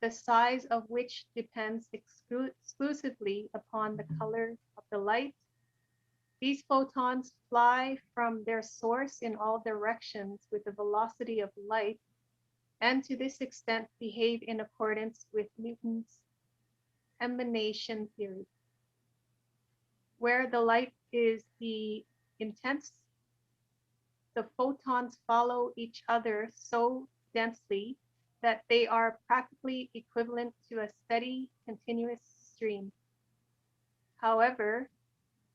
the size of which depends exclusively upon the color of the light. These photons fly from their source in all directions with the velocity of light, and to this extent behave in accordance with Newton's emanation theory. Where the light is the intense, the photons follow each other so densely that they are practically equivalent to a steady, continuous stream. However,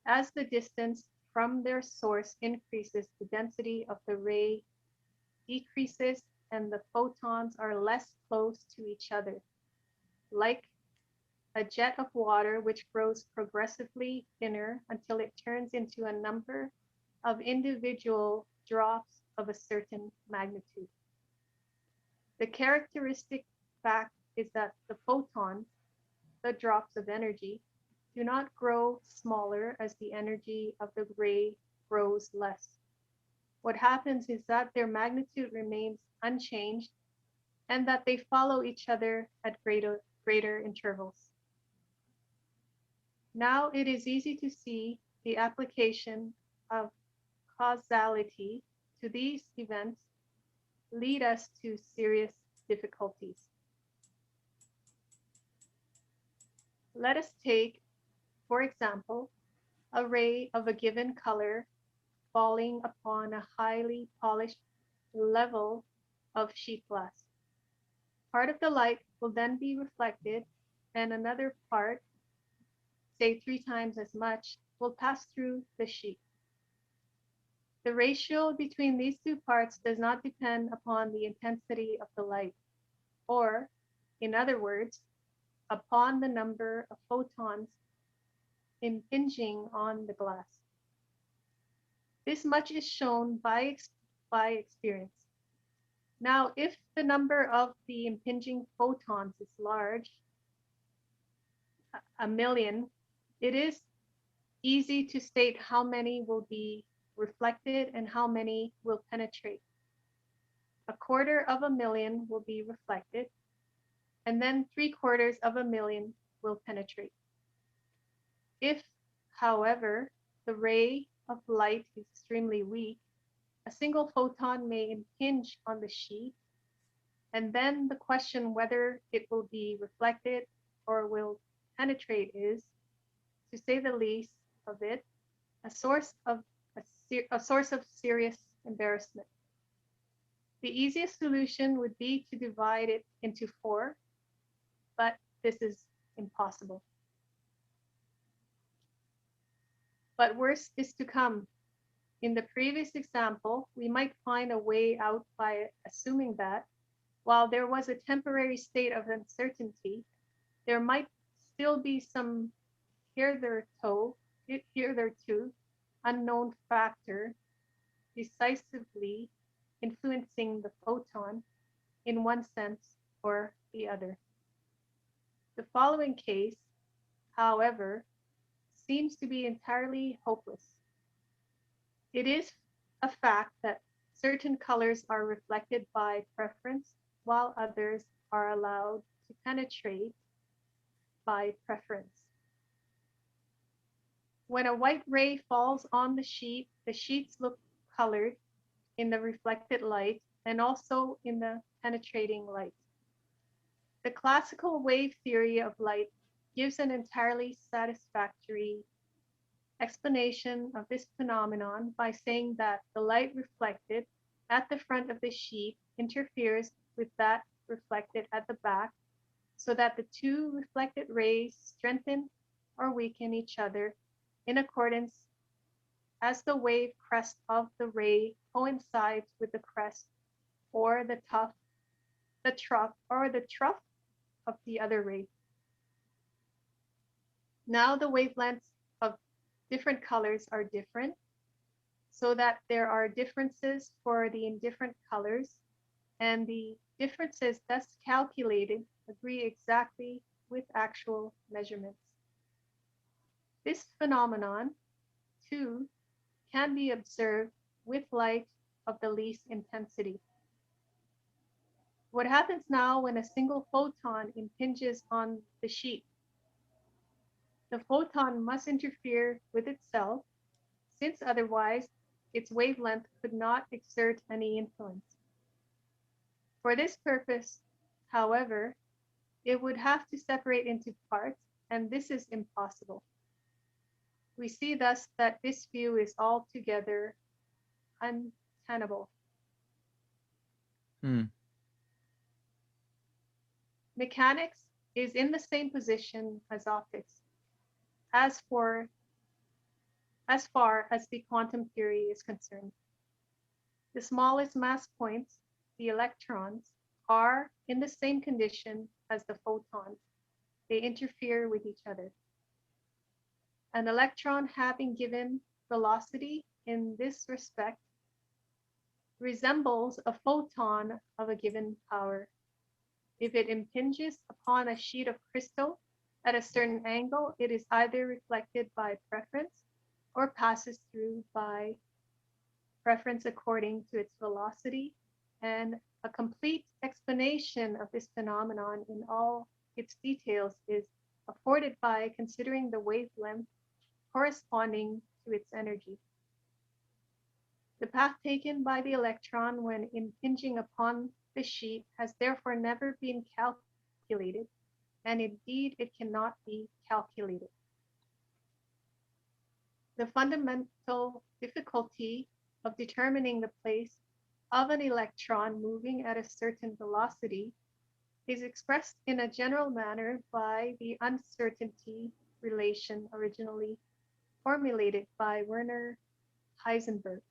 as the distance from their source increases, the density of the ray decreases and the photons are less close to each other, like a jet of water which grows progressively thinner until it turns into a number of individual drops of a certain magnitude. The characteristic fact is that the photons, the drops of energy, do not grow smaller as the energy of the ray grows less. What happens is that their magnitude remains unchanged and that they follow each other at greater intervals. Now it is easy to see the application of causality to these events lead us to serious difficulties. Let us take, for example, a ray of a given color falling upon a highly polished level of sheet glass. Part of the light will then be reflected, and another part, say 3 times as much, will pass through the sheet. The ratio between these two parts does not depend upon the intensity of the light, or, in other words, upon the number of photons impinging on the glass. This much is shown by experience. Now, if the number of the impinging photons is large, a million, it is easy to state how many will be reflected and how many will penetrate. 250,000 will be reflected, and then 750,000 will penetrate. If, however, the ray of light is extremely weak, a single photon may impinge on the sheet, and then the question whether it will be reflected or will penetrate is, to say the least of it, a source of serious embarrassment. The easiest solution would be to divide it into 4, but this is impossible. But worse is to come. In the previous example, we might find a way out by assuming that, while there was a temporary state of uncertainty, there might still be some hitherto unknown factor decisively influencing the photon in one sense or the other. The following case, however, seems to be entirely hopeless. It is a fact that certain colors are reflected by preference, while others are allowed to penetrate by preference. When a white ray falls on the sheets look colored in the reflected light and also in the penetrating light. The classical wave theory of light gives an entirely satisfactory explanation of this phenomenon by saying that the light reflected at the front of the sheet interferes with that reflected at the back, so that the two reflected rays strengthen or weaken each other in accordance as the wave crest of the ray coincides with the crest or the trough of the other ray. Now the wavelengths of different colors are different, so that there are differences for the indifferent colors, and the differences thus calculated agree exactly with actual measurements. This phenomenon, too, can be observed with light of the least intensity. What happens now when a single photon impinges on the sheet? The photon must interfere with itself, since otherwise its wavelength could not exert any influence. For this purpose, however, it would have to separate into parts, and this is impossible. We see thus that this view is altogether untenable. Mechanics is in the same position as optics, as far as the quantum theory is concerned. The smallest mass points, the electrons, are in the same condition as the photons. They interfere with each other. An electron having given velocity in this respect resembles a photon of a given power. If it impinges upon a sheet of crystal at a certain angle, it is either reflected by preference or passes through by preference according to its velocity, and a complete explanation of this phenomenon in all its details is afforded by considering the wavelength corresponding to its energy. The path taken by the electron when impinging upon the sheet has therefore never been calculated, and indeed it cannot be calculated. The fundamental difficulty of determining the place of an electron moving at a certain velocity is expressed in a general manner by the uncertainty relation originally formulated by Werner Heisenberg.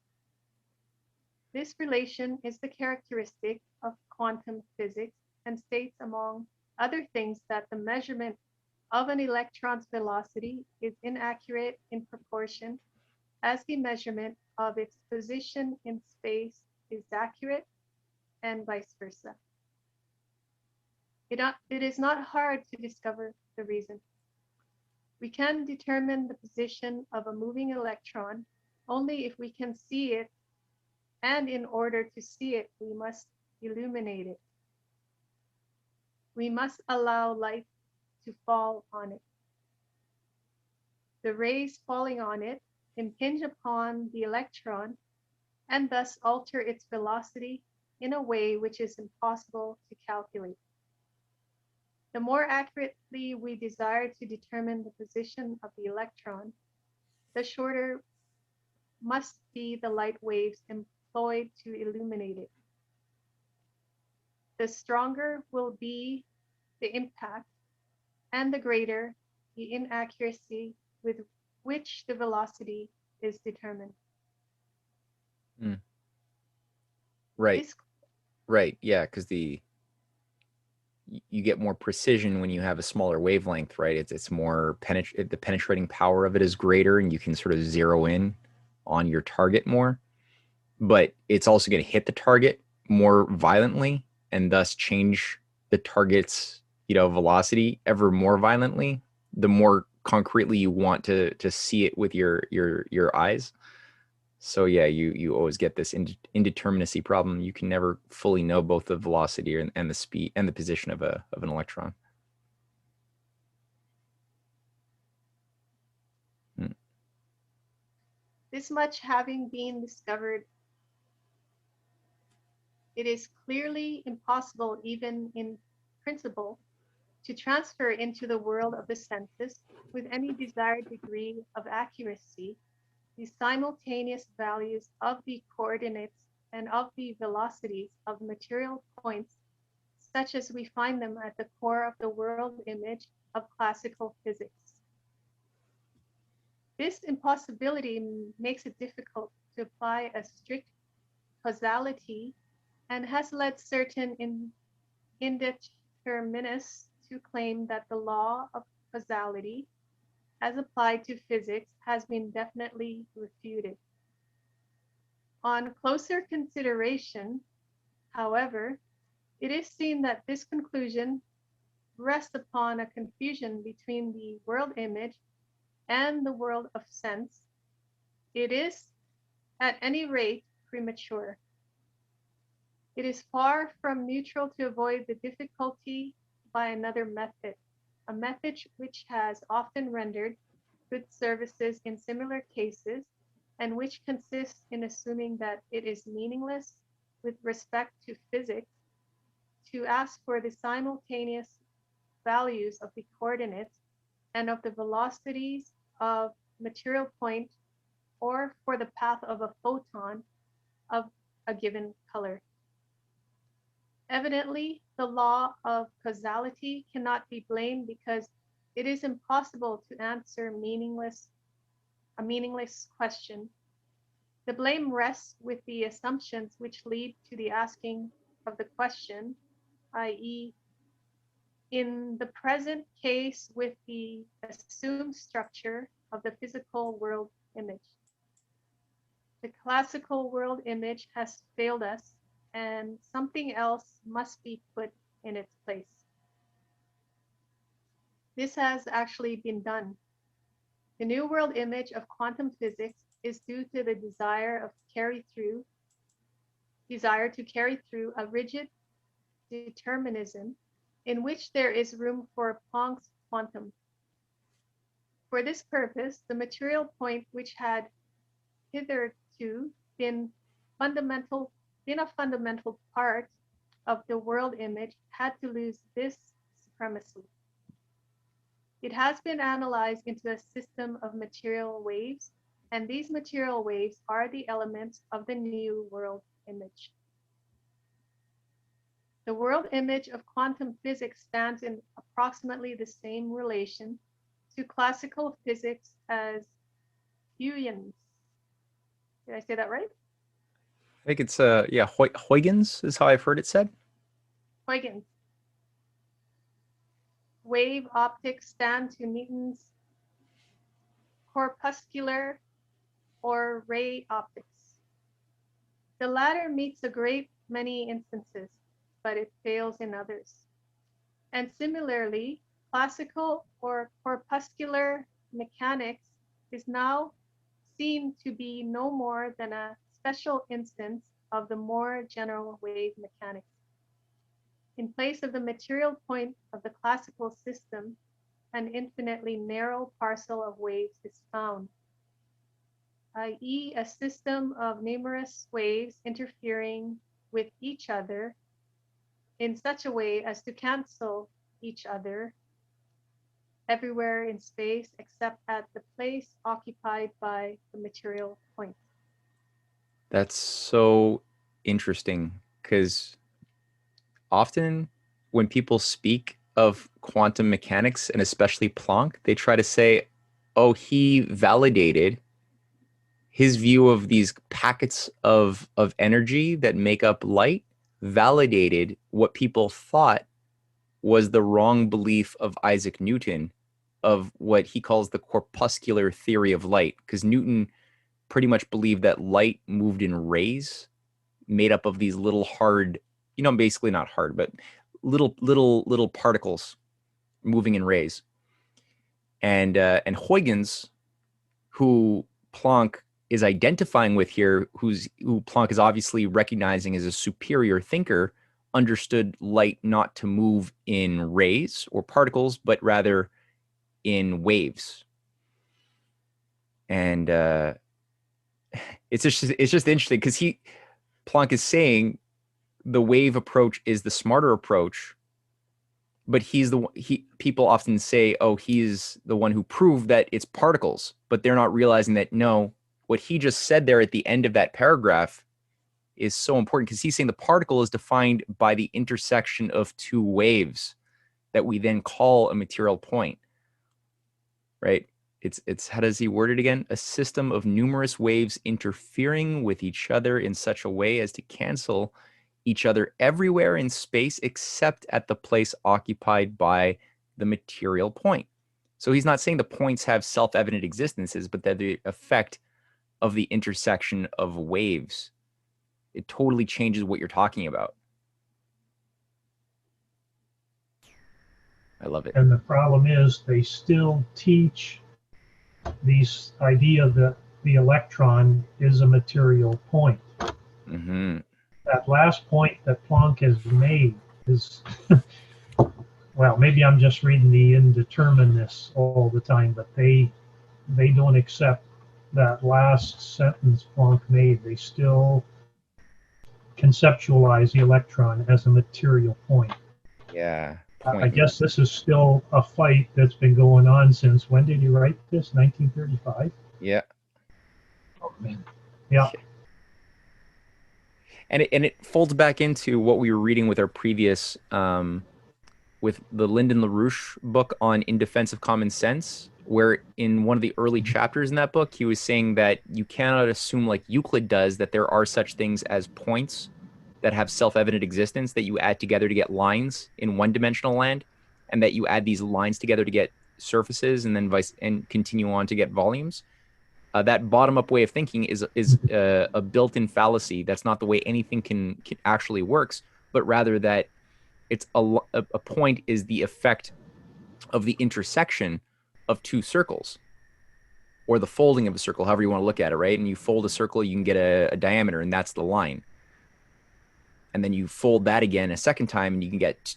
This relation is the characteristic of quantum physics and states, among other things, that the measurement of an electron's velocity is inaccurate in proportion as the measurement of its position in space is accurate, and vice versa. It is not hard to discover the reason. We can determine the position of a moving electron only if we can see it, and in order to see it, we must illuminate it. We must allow light to fall on it. The rays falling on it impinge upon the electron and thus alter its velocity in a way which is impossible to calculate. The more accurately we desire to determine the position of the electron, the shorter must be the light waves employed to illuminate it. The stronger will be the impact, and the greater the inaccuracy with which the velocity is determined. Right. Right. Yeah, because you get more precision when you have a smaller wavelength, right? It's more the penetrating power of it is greater, and you can sort of zero in on your target more. But it's also going to hit the target more violently, and thus change the target's velocity ever more violently. The more concretely you want to see it with your eyes. So yeah, you always get this indeterminacy problem. You can never fully know both the velocity and the speed and the position of an electron. This much having been discovered, it is clearly impossible, even in principle, to transfer into the world of the senses with any desired degree of accuracy the simultaneous values of the coordinates and of the velocities of material points, such as we find them at the core of the world image of classical physics. This impossibility makes it difficult to apply a strict causality, and has led certain indeterminists to claim that the law of causality, as applied to physics, has been definitely refuted. On closer consideration, however, it is seen that this conclusion rests upon a confusion between the world image and the world of sense. It is, at any rate, premature. It is far from neutral to avoid the difficulty by another method, a method which has often rendered good services in similar cases, and which consists in assuming that it is meaningless with respect to physics to ask for the simultaneous values of the coordinates and of the velocities of material point, or for the path of a photon of a given color. Evidently, the law of causality cannot be blamed, because it is impossible to answer a meaningless question. The blame rests with the assumptions which lead to the asking of the question, i.e., in the present case, with the assumed structure of the physical world image. The classical world image has failed us, and something else must be put in its place. This has actually been done. The new world image of quantum physics is due to the desire to carry through a rigid determinism in which there is room for Planck's quantum For this purpose, the material point, which had hitherto been a fundamental part of the world image, had to lose this supremacy. It has been analyzed into a system of material waves, and these material waves are the elements of the new world image. The world image of quantum physics stands in approximately the same relation to classical physics as Huygens. Did I say that right? I think it's yeah, Huygens is how I've heard it said. Huygens. Wave optics stand to Newton's corpuscular or ray optics. The latter meets a great many instances, but it fails in others. And similarly, classical or corpuscular mechanics is now seen to be no more than a special instance of the more general wave mechanics. In place of the material point of the classical system, an infinitely narrow parcel of waves is found, i.e., a system of numerous waves interfering with each other in such a way as to cancel each other everywhere in space except at the place occupied by the material point. That's so interesting because often when people speak of quantum mechanics and especially Planck, they try to say, oh, he validated his view of these packets of energy that make up light, validated what people thought was the wrong belief of Isaac Newton of what he calls the corpuscular theory of light, because Newton pretty much believed that light moved in rays made up of these little hard, basically not hard, but little particles moving in rays. And Huygens, who Planck is identifying with here, who Planck is obviously recognizing as a superior thinker, understood light not to move in rays or particles, but rather in waves. And it's just interesting because Planck is saying the wave approach is the smarter approach, but people often say, oh, he's the one who proved that it's particles, but they're not realizing that no, what he just said there at the end of that paragraph is so important because he's saying the particle is defined by the intersection of two waves that we then call a material point, right? It's how does he word it again? A system of numerous waves interfering with each other in such a way as to cancel each other everywhere in space except at the place occupied by the material point. So he's not saying the points have self-evident existences, but they're the effect of the intersection of waves. It totally changes what you're talking about. I love it. And the problem is they still teach this idea that the electron is a material point. Mm-hmm. That last point that Planck has made is, well, maybe I'm just reading the indeterminateness all the time, but they don't accept that last sentence Planck made. They still conceptualize the electron as a material point. Yeah. I guess this is still a fight that's been going on since, when did he write this? 1935? Yeah. Oh, man. Yeah. And it folds back into what we were reading with our previous, with the Lyndon LaRouche book on In Defense of Common Sense, where in one of the early chapters in that book, he was saying that you cannot assume, like Euclid does, that there are such things as points that have self-evident existence that you add together to get lines in one-dimensional land, and that you add these lines together to get surfaces, and then and continue on to get volumes. That bottom-up way of thinking is a built-in fallacy. That's not the way anything can actually works, but rather that it's a point is the effect of the intersection of two circles, or the folding of a circle, however you want to look at it, right? And you fold a circle, you can get a diameter, and that's the line. And then you fold that again a second time, and you can get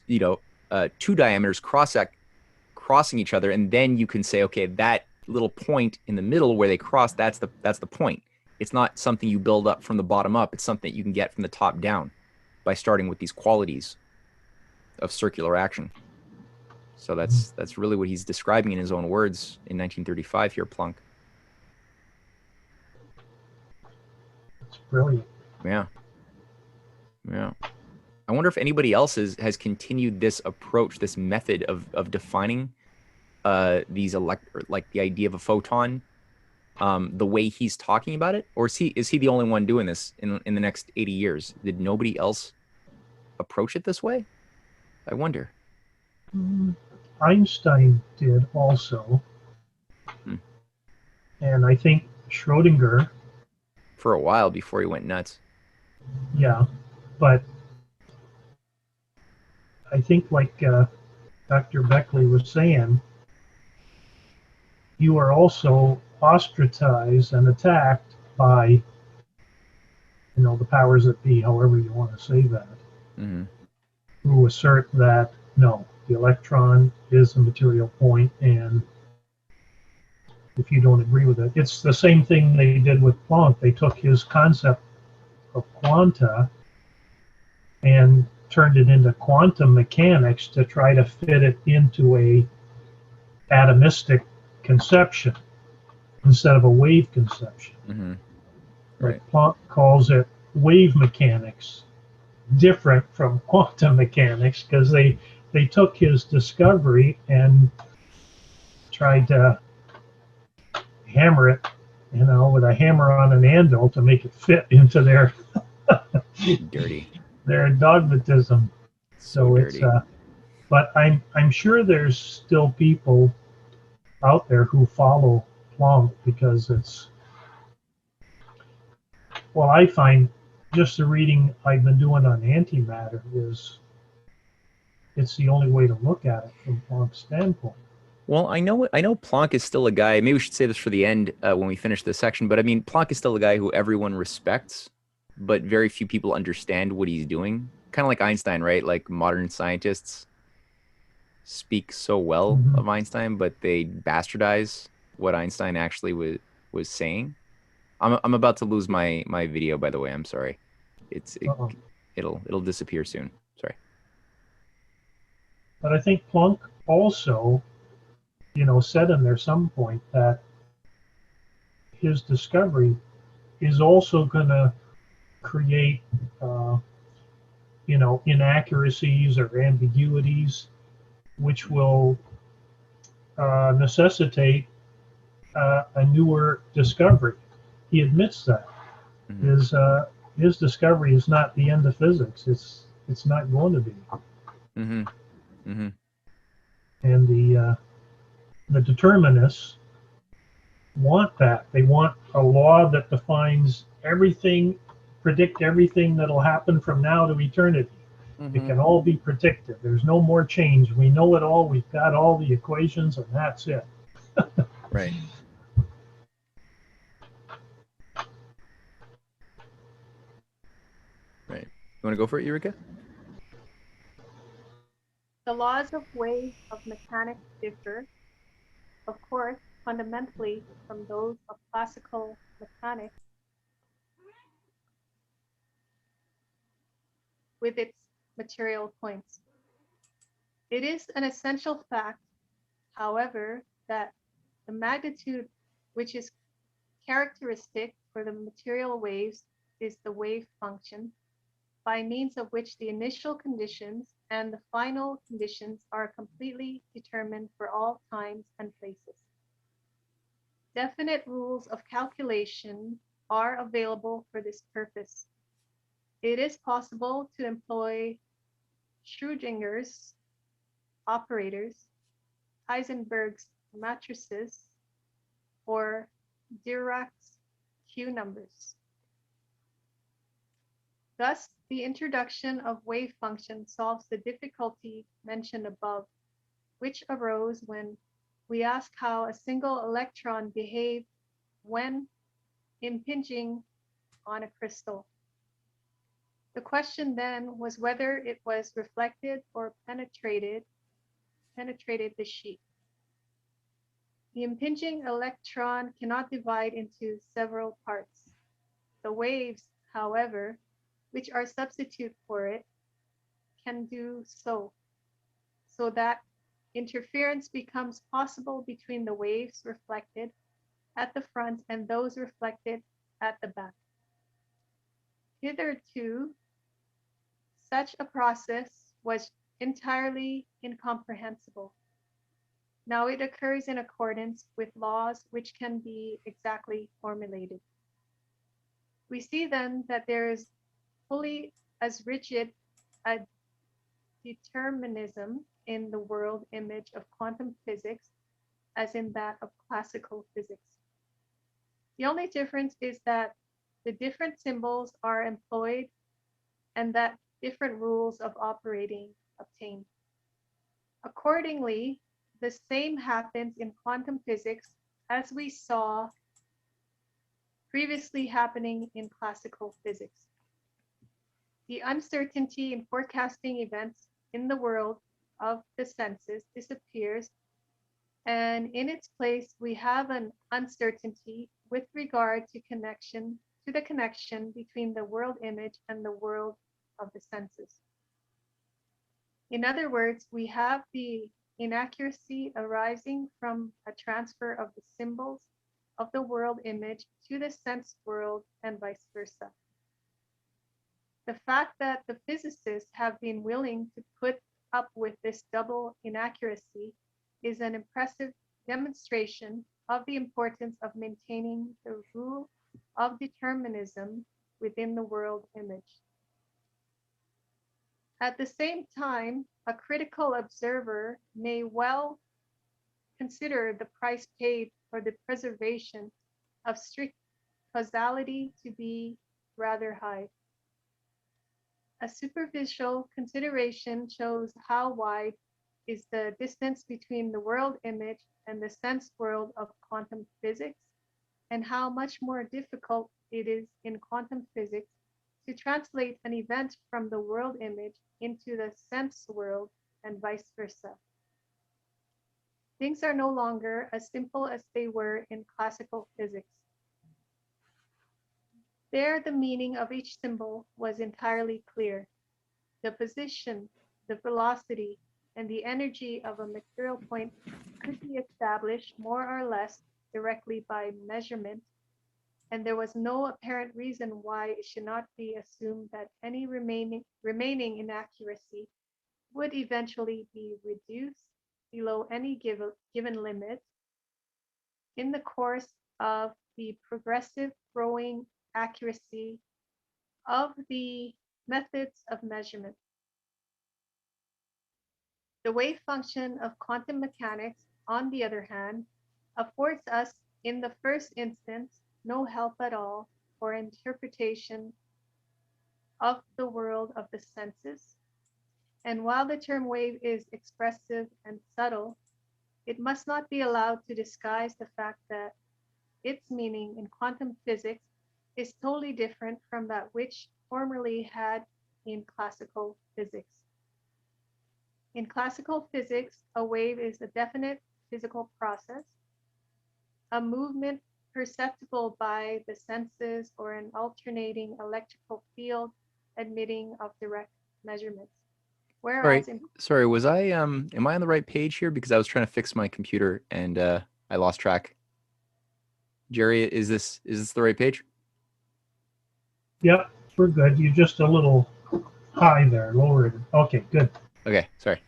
two diameters crossing each other, and then you can say, okay, that little point in the middle where they cross, that's the point. It's not something you build up from the bottom up. It's something you can get from the top down by starting with these qualities of circular action. So that's really what he's describing in his own words in 1935 here, Planck. It's brilliant. Yeah. I wonder if anybody else has continued this approach, this method of defining these like the idea of a photon, the way he's talking about it, or is he the only one doing this in the next 80 years? Did nobody else approach it this way? I wonder. Einstein did also, and I think Schrodinger. For a while before he went nuts. Yeah, but I think like Dr. Beckley was saying, you are also ostracized and attacked by, the powers that be, however you want to say that, who assert that, no, the electron is a material point, and if you don't agree with it, it's the same thing they did with Planck. They took his concept of quanta and turned it into quantum mechanics to try to fit it into a atomistic conception instead of a wave conception. Right. Like Planck calls it wave mechanics, different from quantum mechanics, because they took his discovery and tried to hammer it, with a hammer on an anvil to make it fit into their dirty, their dogmatism. So dirty. it's but I'm sure there's still people out there who follow Planck because I find just the reading I've been doing on antimatter it's the only way to look at it from Planck's standpoint. Well, I know Planck is still a guy. Maybe we should say this for the end when we finish this section. But I mean, Planck is still a guy who everyone respects, but very few people understand what he's doing. Kind of like Einstein, right? Like modern scientists speak so well of Einstein, but they bastardize what Einstein actually was saying. I'm about to lose my video, by the way. I'm sorry. It'll disappear soon. Sorry. But I think Planck also, said in there some point that his discovery is also going to create, inaccuracies or ambiguities, which will necessitate a newer discovery. He admits that his discovery is not the end of physics. It's not going to be. And the determinists want that. They want a law that defines everything, predict everything that'll happen from now to eternity. It can all be predicted. There's no more change. We know it all. We've got all the equations, and that's it. Right. Right. You want to go for it, Eureka? The laws of waves of mechanics differ, of course, fundamentally from those of classical mechanics, with its material points. It is an essential fact, however, that the magnitude which is characteristic for the material waves is the wave function, by means of which the initial conditions and the final conditions are completely determined for all times and places. Definite rules of calculation are available for this purpose. It is possible to employ Schrodinger's operators, Heisenberg's matrices, or Dirac's Q numbers. Thus, the introduction of wave function solves the difficulty mentioned above, which arose when we asked how a single electron behaved when impinging on a crystal. The question then was whether it was reflected or penetrated the sheet. The impinging electron cannot divide into several parts. The waves, however, which are substitute for it, can do so that interference becomes possible between the waves reflected at the front and those reflected at the back. Hitherto, such a process was entirely incomprehensible. Now it occurs in accordance with laws which can be exactly formulated. We see then that there is fully as rigid a determinism in the world image of quantum physics as in that of classical physics. The only difference is that the different symbols are employed and that different rules of operating obtain. Accordingly, the same happens in quantum physics as we saw previously happening in classical physics. The uncertainty in forecasting events in the world of the senses disappears, and in its place we have an uncertainty with regard to the connection between the world image and the world of the senses. In other words, we have the inaccuracy arising from a transfer of the symbols of the world image to the sense world and vice versa. The fact that the physicists have been willing to put up with this double inaccuracy is an impressive demonstration of the importance of maintaining the rule of determinism within the world image. At the same time, a critical observer may well consider the price paid for the preservation of strict causality to be rather high. A superficial consideration shows how wide is the distance between the world image and the sense world of quantum physics, and how much more difficult it is in quantum physics to translate an event from the world image into the sense world and vice versa. Things are no longer as simple as they were in classical physics. There, the meaning of each symbol was entirely clear. The position, the velocity, and the energy of a material point could be established more or less directly by measurement, and there was no apparent reason why it should not be assumed that any remaining inaccuracy would eventually be reduced below any given limit in the course of the progressive growing accuracy of the methods of measurement. The wave function of quantum mechanics, on the other hand, affords us in the first instance no help at all for interpretation of the world of the senses. And while the term wave is expressive and subtle, it must not be allowed to disguise the fact that its meaning in quantum physics is totally different from that which formerly had in classical physics. In classical physics, a wave is a definite physical process, a movement perceptible by the senses, or an alternating electrical field admitting of direct measurements. Whereas Sorry, was I am I on the right page here? Because I was trying to fix my computer and I lost track. Jerry, is this the right page? Yep, we're good. You're just a little high there, lower it. Okay, good. Okay, sorry.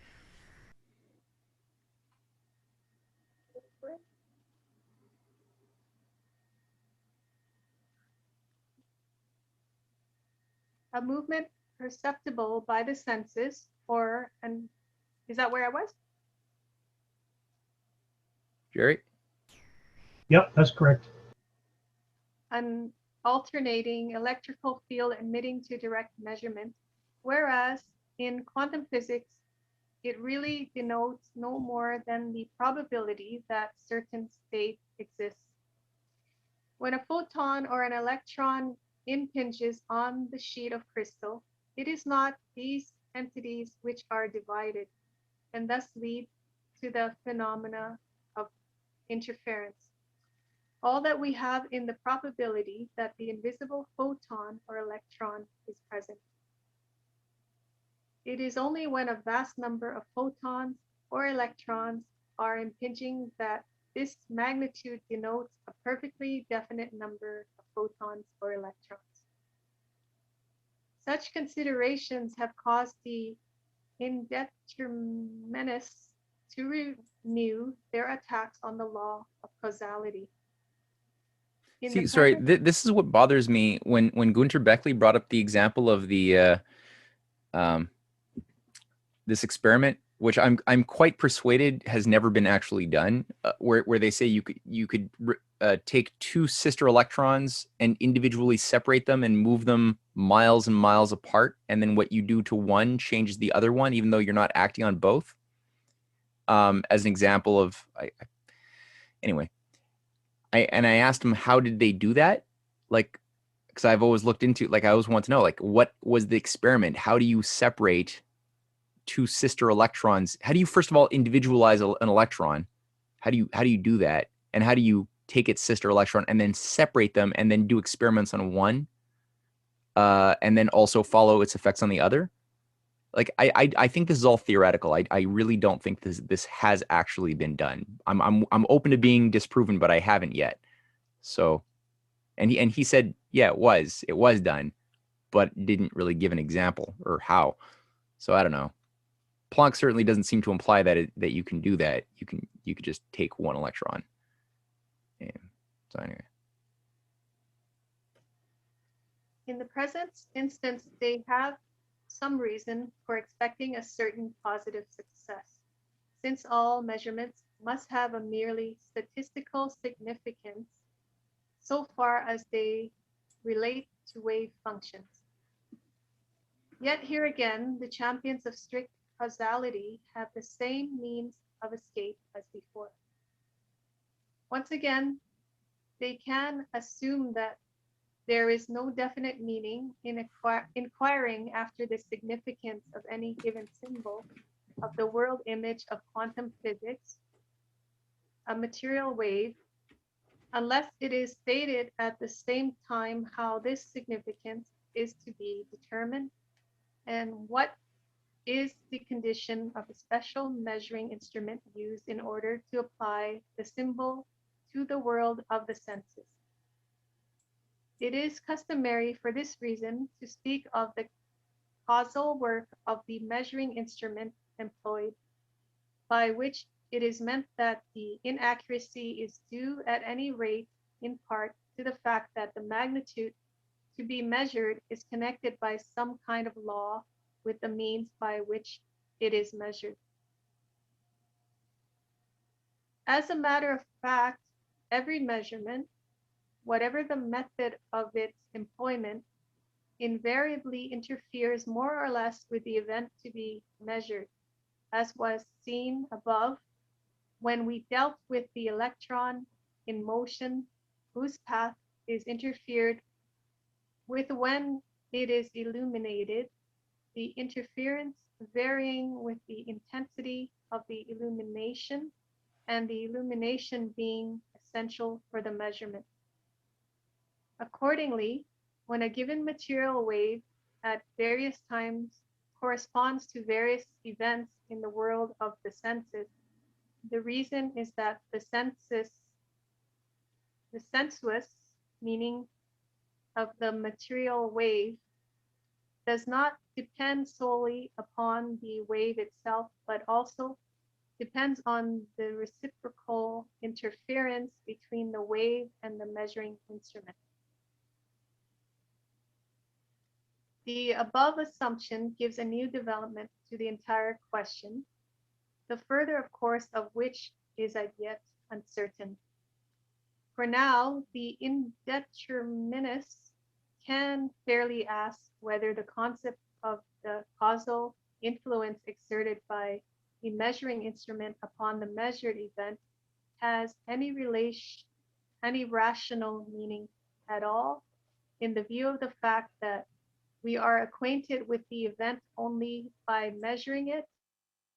a movement perceptible by the senses, is that where I was? Jerry? Yep, that's correct. An alternating electrical field admitting to direct measurement, whereas in quantum physics, it really denotes no more than the probability that certain state exists. When a photon or an electron impinges on the sheet of crystal, it is not these entities which are divided and thus lead to the phenomena of interference. All that we have in the probability that the invisible photon or electron is present. It is only when a vast number of photons or electrons are impinging that this magnitude denotes a perfectly definite number of photons or electrons. Such considerations have caused the indeterminists to renew their attacks on the law of causality. See, sorry, this is what bothers me when Gunter Beckley brought up the example of the this experiment, which I'm quite persuaded has never been actually done, where they say you could take two sister electrons and individually separate them and move them miles and miles apart, and then what you do to one changes the other one, even though you're not acting on both. As an example of, anyway. I asked him, how did they do that? Like, because I've always looked into, like, I always want to know, like, what was the experiment? How do you separate two sister electrons? How do you, first of all, individualize an electron? How do you do that? And how do you take its sister electron and then separate them and then do experiments on one, and then also follow its effects on the other? Like, I think this is all theoretical. I really don't think this has actually been done. I'm open to being disproven, but I haven't yet. So, and he said, yeah, it was done, but didn't really give an example or how. So I don't know. Planck certainly doesn't seem to imply that that you can do that. You could just take one electron. Yeah. So anyway. In the present instance, they have some reason for expecting a certain positive success, since all measurements must have a merely statistical significance so far as they relate to wave functions. Yet here again, the champions of strict causality have the same means of escape as before. Once again, they can assume that there is no definite meaning in inquiring after the significance of any given symbol of the world image of quantum physics, a material wave, unless it is stated at the same time how this significance is to be determined and what is the condition of a special measuring instrument used in order to apply the symbol to the world of the senses. It is customary for this reason to speak of the causal work of the measuring instrument employed, by which it is meant that the inaccuracy is due at any rate in part to the fact that the magnitude to be measured is connected by some kind of law with the means by which it is measured. As a matter of fact, every measurement, whatever the method of its employment, invariably interferes more or less with the event to be measured, as was seen above when we dealt with the electron in motion whose path is interfered with when it is illuminated, the interference varying with the intensity of the illumination and the illumination being essential for the measurement. Accordingly, when a given material wave at various times corresponds to various events in the world of the senses, the reason is that the sensuous meaning of the material wave does not depend solely upon the wave itself, but also depends on the reciprocal interference between the wave and the measuring instrument. The above assumption gives a new development to the entire question, the further of course of which is as yet uncertain. For now, the indeterminists can fairly ask whether the concept of the causal influence exerted by the measuring instrument upon the measured event has any rational meaning at all, in the view of the fact that we are acquainted with the event only by measuring it,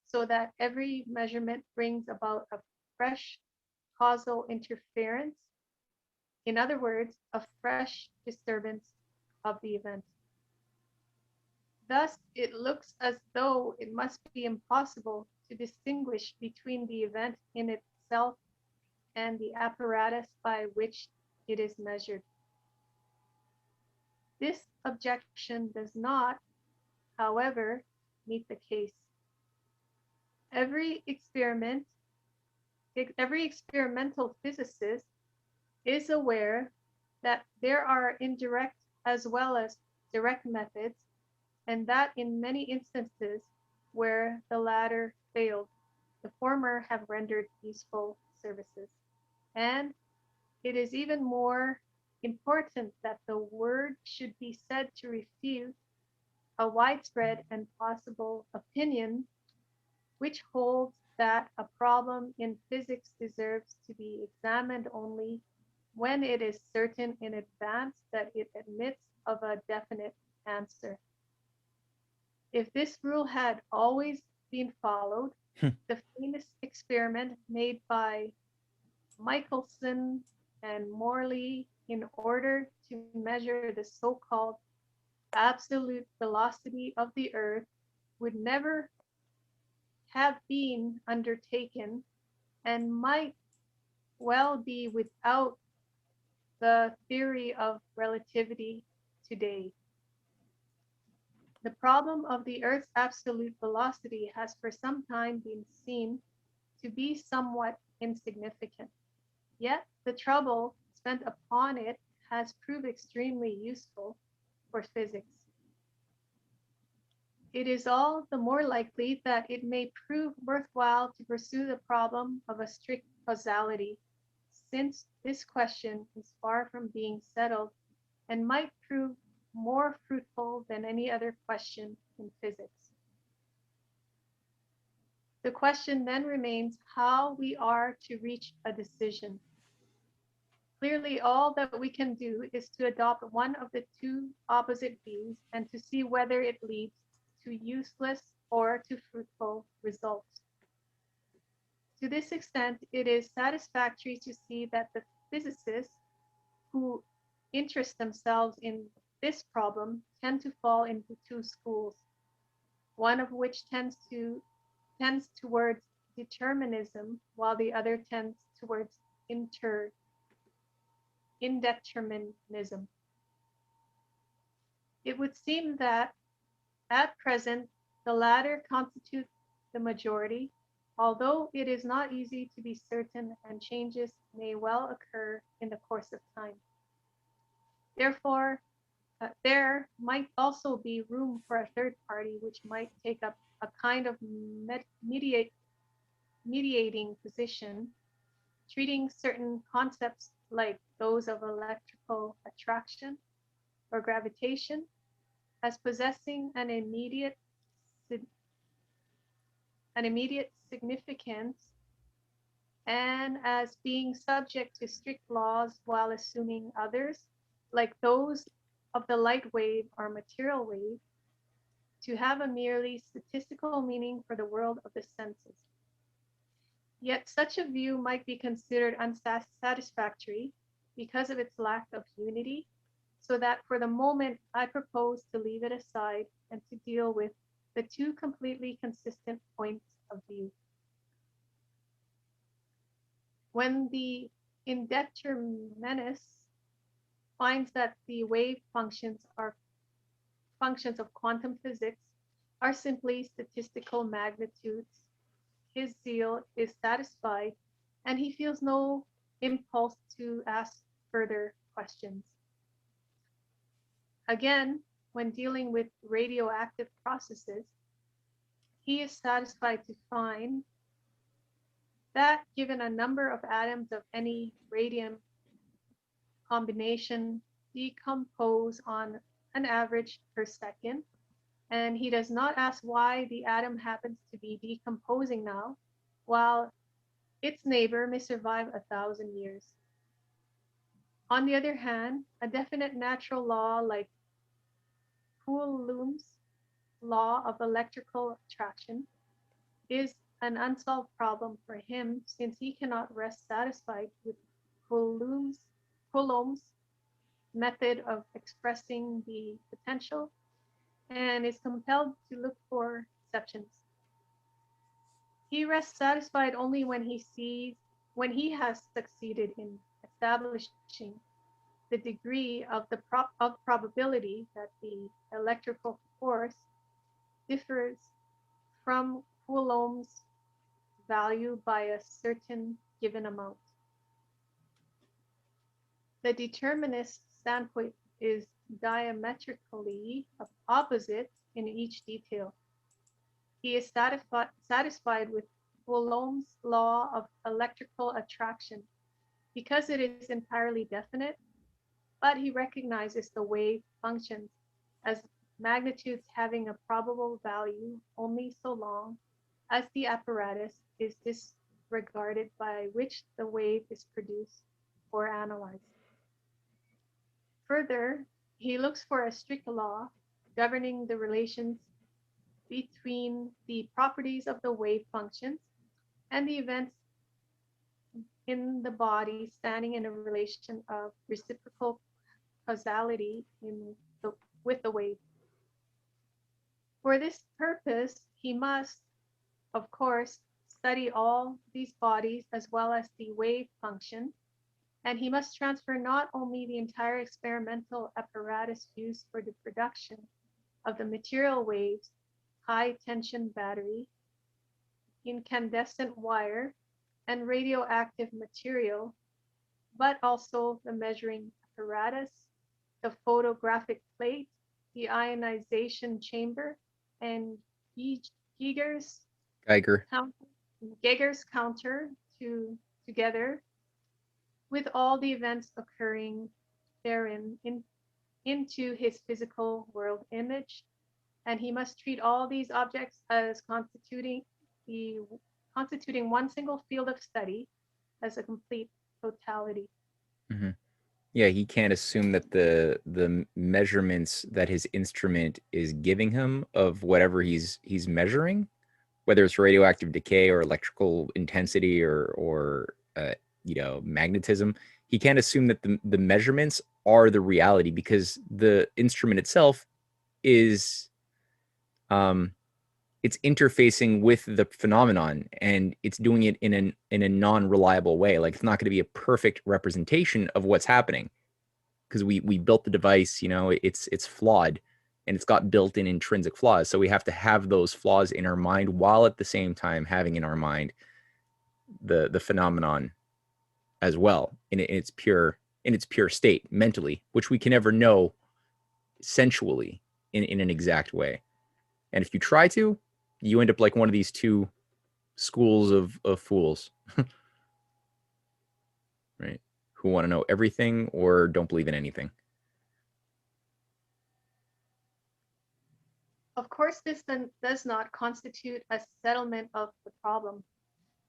so that every measurement brings about a fresh causal interference. In other words, a fresh disturbance of the event. Thus, it looks as though it must be impossible to distinguish between the event in itself and the apparatus by which it is measured. This objection does not, however, meet the case. Every experimental physicist is aware that there are indirect as well as direct methods, and that in many instances where the latter failed, the former have rendered useful services. And it is even more important that the word should be said to refute a widespread and possible opinion which holds that a problem in physics deserves to be examined only when it is certain in advance that it admits of a definite answer. If this rule had always been followed, the famous experiment made by Michelson and Morley in order to measure the so-called absolute velocity of the Earth would never have been undertaken and might well be without the theory of relativity today. The problem of the Earth's absolute velocity has for some time been seen to be somewhat insignificant. Yet the trouble spent upon it has proved extremely useful for physics. It is all the more likely that it may prove worthwhile to pursue the problem of a strict causality, since this question is far from being settled and might prove more fruitful than any other question in physics. The question then remains how we are to reach a decision. Clearly, all that we can do is to adopt one of the two opposite views and to see whether it leads to useless or to fruitful results. To this extent, it is satisfactory to see that the physicists who interest themselves in this problem tend to fall into two schools, one of which tends towards determinism, while the other tends towards indeterminism. It would seem that at present, the latter constitute the majority, although it is not easy to be certain and changes may well occur in the course of time. Therefore, there might also be room for a third party which might take up a kind of mediating position, treating certain concepts like those of electrical attraction or gravitation as possessing an immediate significance and as being subject to strict laws, while assuming others, like those of the light wave or material wave, to have a merely statistical meaning for the world of the senses. Yet such a view might be considered unsatisfactory because of its lack of unity, so that for the moment I propose to leave it aside and to deal with the two completely consistent points of view. When the indeterminist finds that the wave functions are functions of quantum physics are simply statistical magnitudes, his zeal is satisfied and he feels no impulse to ask further questions. Again, when dealing with radioactive processes, he is satisfied to find that given a number of atoms of any radium combination decompose on an average per second, and he does not ask why the atom happens to be decomposing now, while its neighbor may survive 1,000 years. On the other hand, a definite natural law like Coulomb's law of electrical attraction is an unsolved problem for him, since he cannot rest satisfied with Coulomb's method of expressing the potential, and is compelled to look for exceptions. He rests satisfied only when he has succeeded in establishing the degree of probability that the electrical force differs from Coulomb's value by a certain given amount. The determinist standpoint is diametrically opposite in each detail. He is satisfied with Coulomb's law of electrical attraction because it is entirely definite, but he recognizes the wave functions as magnitudes having a probable value only so long as the apparatus is disregarded by which the wave is produced or analyzed. Further, he looks for a strict law governing the relations between the properties of the wave functions and the events in the body standing in a relation of reciprocal causality with the wave. For this purpose, he must, of course, study all these bodies as well as the wave function, and he must transfer not only the entire experimental apparatus used for the production of the material waves, high tension battery, incandescent wire, and radioactive material, but also the measuring apparatus, the photographic plate, the ionization chamber, and Geiger's counter together with all the events occurring therein into his physical world image. And he must treat all these objects as constituting one single field of study as a complete totality. Mm-hmm. Yeah, he can't assume that the measurements that his instrument is giving him of whatever he's measuring, whether it's radioactive decay or electrical intensity or magnetism, he can't assume that the measurements are the reality, because the instrument itself is it's interfacing with the phenomenon, and it's doing it in a non-reliable way. Like, it's not going to be a perfect representation of what's happening, because we built the device, it's flawed, and it's got built-in intrinsic flaws. So we have to have those flaws in our mind while at the same time having in our mind the phenomenon as well in its pure state mentally, which we can never know sensually in an exact way. And if you try to, you end up like one of these two schools of fools, right? Who want to know everything or don't believe in anything. Of course, this then does not constitute a settlement of the problem.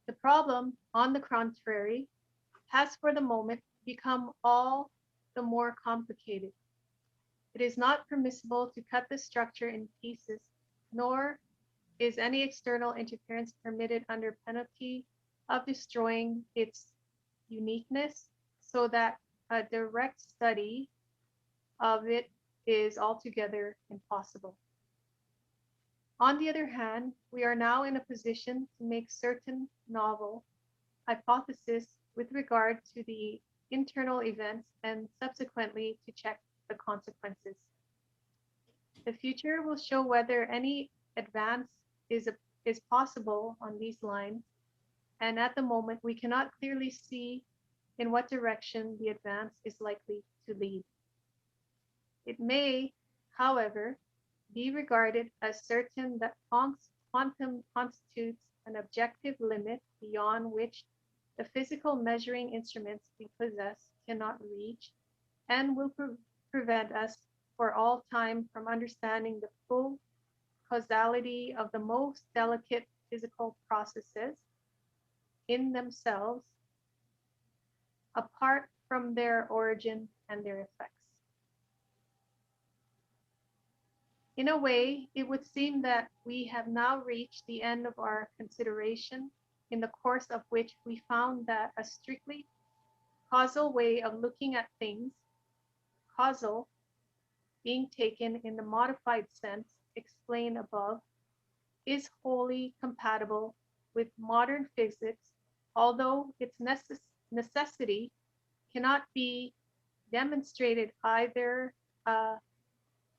The problem, on the contrary, has for the moment become all the more complicated. It is not permissible to cut the structure in pieces, nor is any external interference permitted under penalty of destroying its uniqueness, so that a direct study of it is altogether impossible. On the other hand, we are now in a position to make certain novel hypotheses with regard to the internal events and subsequently to check the consequences. The future will show whether any advance is possible on these lines, and at the moment we cannot clearly see in what direction the advance is likely to lead. It may, however, be regarded as certain that quantum constitutes an objective limit beyond which the physical measuring instruments we possess cannot reach, and will prevent us for all time from understanding the full causality of the most delicate physical processes in themselves, apart from their origin and their effects. In a way, it would seem that we have now reached the end of our consideration, in the course of which we found that a strictly causal way of looking at things, causal being taken in the modified sense explained above, is wholly compatible with modern physics, although its necessity cannot be demonstrated either a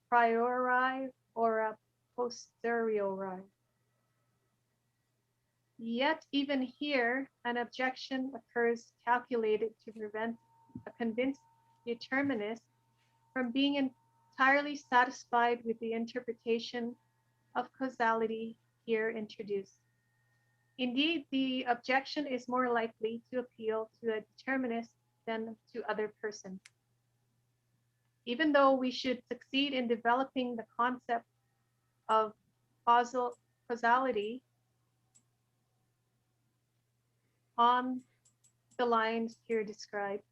priori or a posteriori. Yet even here, an objection occurs calculated to prevent a convinced determinist from being entirely satisfied with the interpretation of causality here introduced. Indeed, the objection is more likely to appeal to a determinist than to other persons. Even though we should succeed in developing the concept of causality on the lines here described,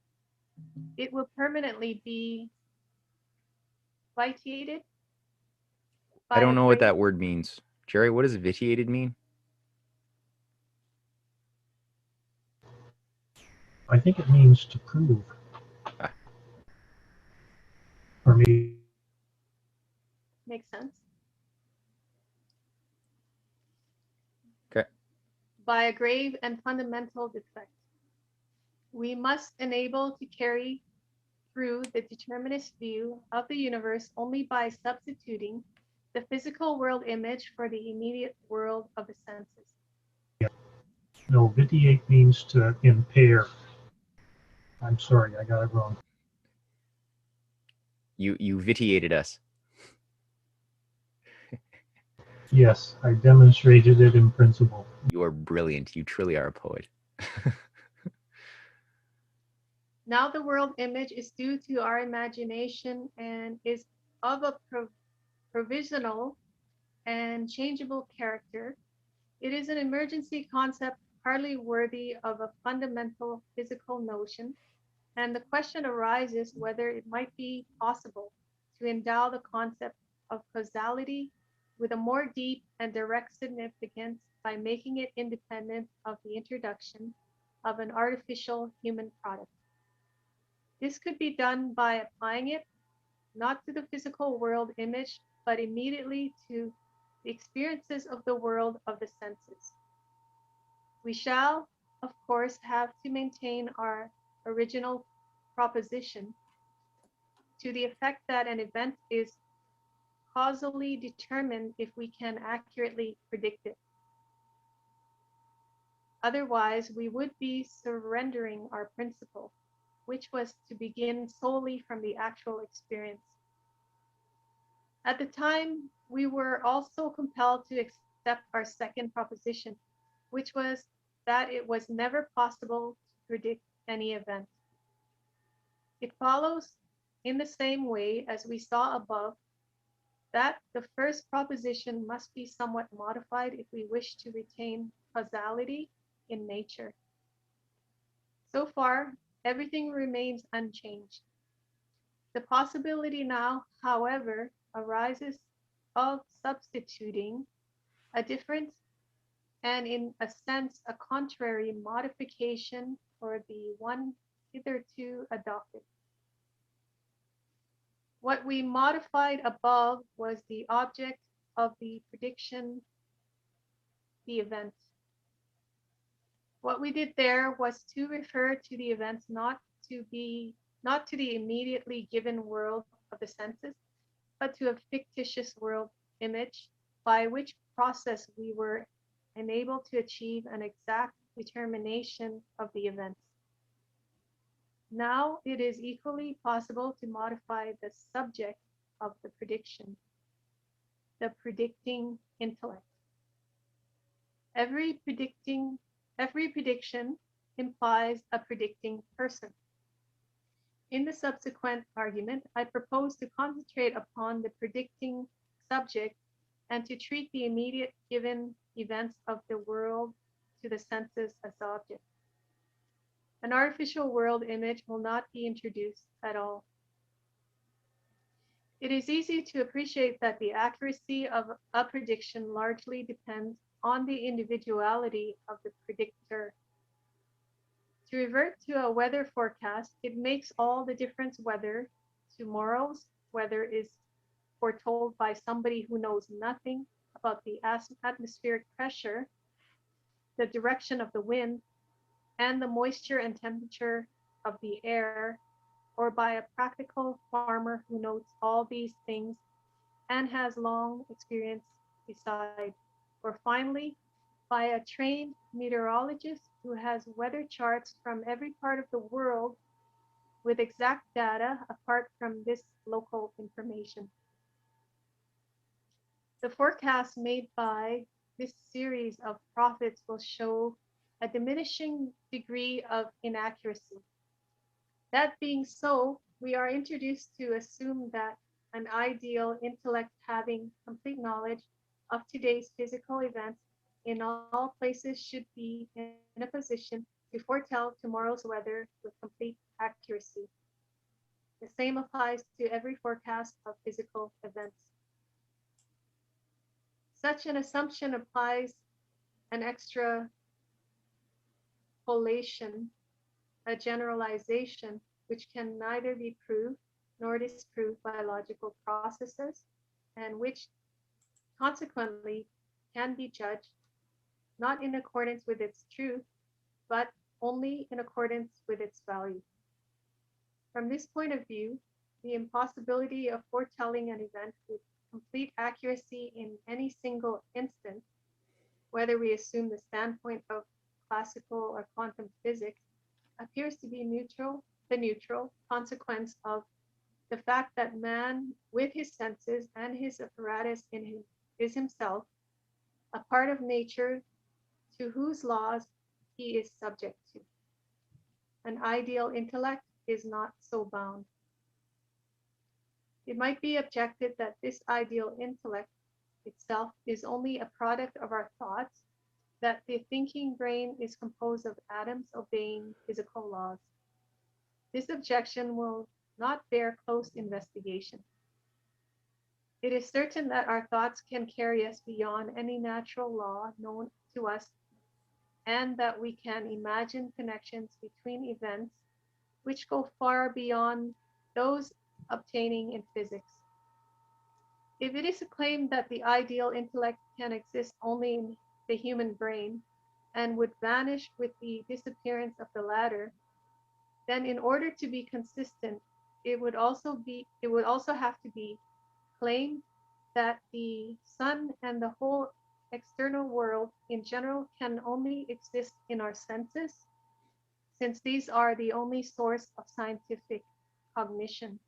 it will permanently be vitiated by I don't a know what great that word means. Jerry, what does vitiated mean? I think it means to prove. Ah. For me, makes sense. Okay. By a grave and fundamental defect. We must enable to carry through the determinist view of the universe only by substituting the physical world image for the immediate world of the senses. no, vitiate means to impair. I'm sorry, I got it wrong. You vitiated us. Yes, I demonstrated it in principle. You are brilliant. You truly are a poet. Now the world image is due to our imagination and is of a provisional and changeable character. It is an emergency concept hardly worthy of a fundamental physical notion, and the question arises whether it might be possible to endow the concept of causality with a more deep and direct significance by making it independent of the introduction of an artificial human product. This could be done by applying it not to the physical world image, but immediately to the experiences of the world of the senses. We shall, of course, have to maintain our original proposition to the effect that an event is causally determined if we can accurately predict it. Otherwise, we would be surrendering our principle, which was to begin solely from the actual experience. At the time, we were also compelled to accept our second proposition, which was that it was never possible to predict any event. It follows in the same way as we saw above that the first proposition must be somewhat modified if we wish to retain causality in nature. So far, everything remains unchanged. The possibility now, however, arises of substituting a different and in a sense a contrary modification for the one hitherto adopted. What we modified above was the object of the prediction, the event. What we did there was to refer to the events not to the immediately given world of the senses, but to a fictitious world image, by which process we were enabled to achieve an exact determination of the events. Now it is equally possible to modify the subject of the prediction, the predicting intellect. Every prediction implies a predicting person. In the subsequent argument, I propose to concentrate upon the predicting subject and to treat the immediate given events of the world to the senses as objects. An artificial world image will not be introduced at all. It is easy to appreciate that the accuracy of a prediction largely depends on the individuality of the predictor. To revert to a weather forecast, it makes all the difference whether tomorrow's weather is foretold by somebody who knows nothing about the atmospheric pressure, the direction of the wind, and the moisture and temperature of the air, or by a practical farmer who knows all these things and has long experience beside, or finally, by a trained meteorologist who has weather charts from every part of the world with exact data apart from this local information. The forecasts made by this series of prophets will show a diminishing degree of inaccuracy. That being so, we are introduced to assume that an ideal intellect having complete knowledge of today's physical events in all places should be in a position to foretell tomorrow's weather with complete accuracy. The same applies to every forecast of physical events. Such an assumption applies an extrapolation, a generalization, which can neither be proved nor disproved by logical processes, and which consequently can be judged not in accordance with its truth, but only in accordance with its value. From this point of view, the impossibility of foretelling an event with complete accuracy in any single instant, whether we assume the standpoint of classical or quantum physics, appears to be the neutral consequence of the fact that man, with his senses and his apparatus in him, is himself a part of nature to whose laws he is subject to. An ideal intellect is not so bound. It might be objected that this ideal intellect itself is only a product of our thoughts, that the thinking brain is composed of atoms obeying physical laws. This objection will not bear close investigation. It is certain that our thoughts can carry us beyond any natural law known to us, and that we can imagine connections between events which go far beyond those obtaining in physics. If it is claimed that the ideal intellect can exist only in the human brain and would vanish with the disappearance of the latter, then in order to be consistent, it would also have to be claimed that the sun and the whole external world in general can only exist in our senses, since these are the only source of scientific cognition.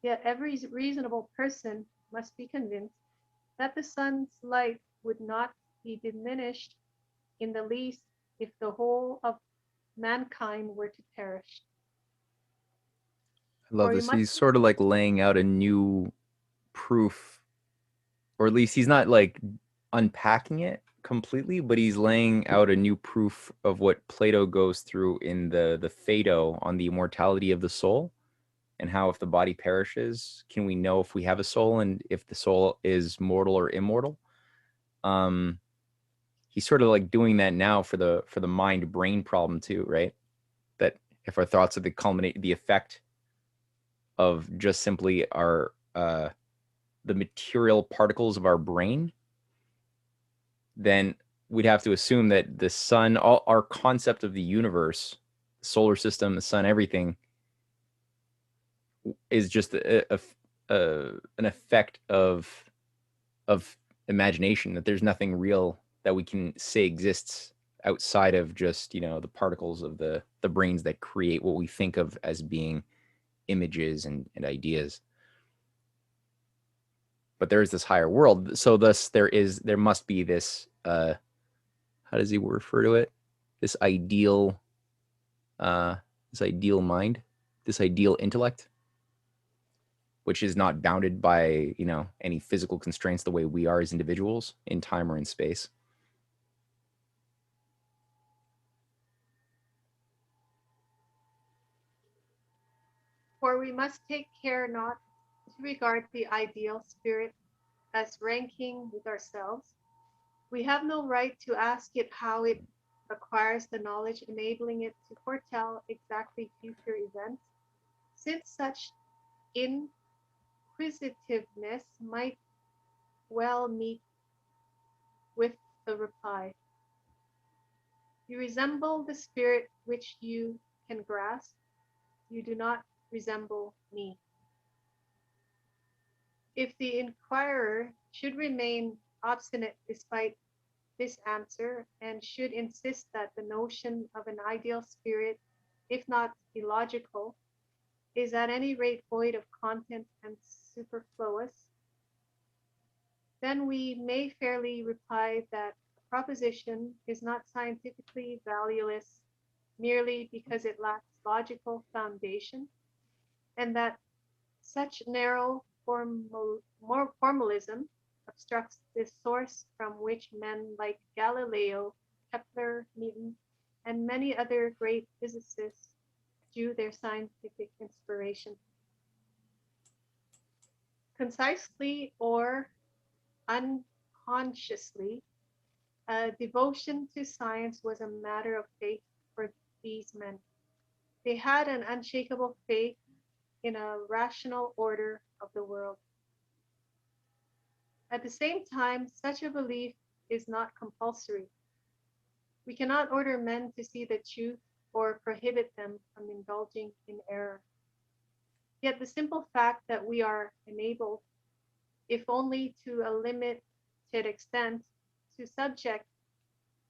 Yet every reasonable person must be convinced that the sun's light would not be diminished in the least if the whole of mankind were to perish. I love this. He's sort of like laying out a new proof, or at least he's not like unpacking it completely, but he's laying out a new proof of what Plato goes through in the Phaedo on the immortality of the soul, and how if the body perishes, can we know if we have a soul and if the soul is mortal or immortal? He's sort of like doing that now for the mind brain problem too, right? That if our thoughts are the effect of just simply our the material particles of our brain, then we'd have to assume that the sun, all our concept of the universe, solar system, the sun, everything is just an effect of imagination, that there's nothing real that we can say exists outside of just, the particles of the brains that create what we think of as being images and ideas. But there is this higher world. So thus there must be this, how does he refer to it? This ideal mind, this ideal intellect, which is not bounded by, any physical constraints the way we are as individuals in time or in space. For we must take care not to regard the ideal spirit as ranking with ourselves, we have no right to ask it how it acquires the knowledge enabling it to foretell exactly future events, since such inquisitiveness might well meet with the reply, "You resemble the spirit which you can grasp. You do not resemble me." If the inquirer should remain obstinate despite this answer and should insist that the notion of an ideal spirit, if not illogical, is at any rate void of content and superfluous, then we may fairly reply that the proposition is not scientifically valueless merely because it lacks logical foundation, and that such narrow formalism obstructs this source from which men like Galileo, Kepler, Newton, and many other great physicists drew their scientific inspiration. Concisely or unconsciously, devotion to science was a matter of faith for these men. They had an unshakable faith in a rational order of the world. At the same time, such a belief is not compulsory. We cannot order men to see the truth or prohibit them from indulging in error. Yet the simple fact that we are enabled, if only to a limited extent, to subject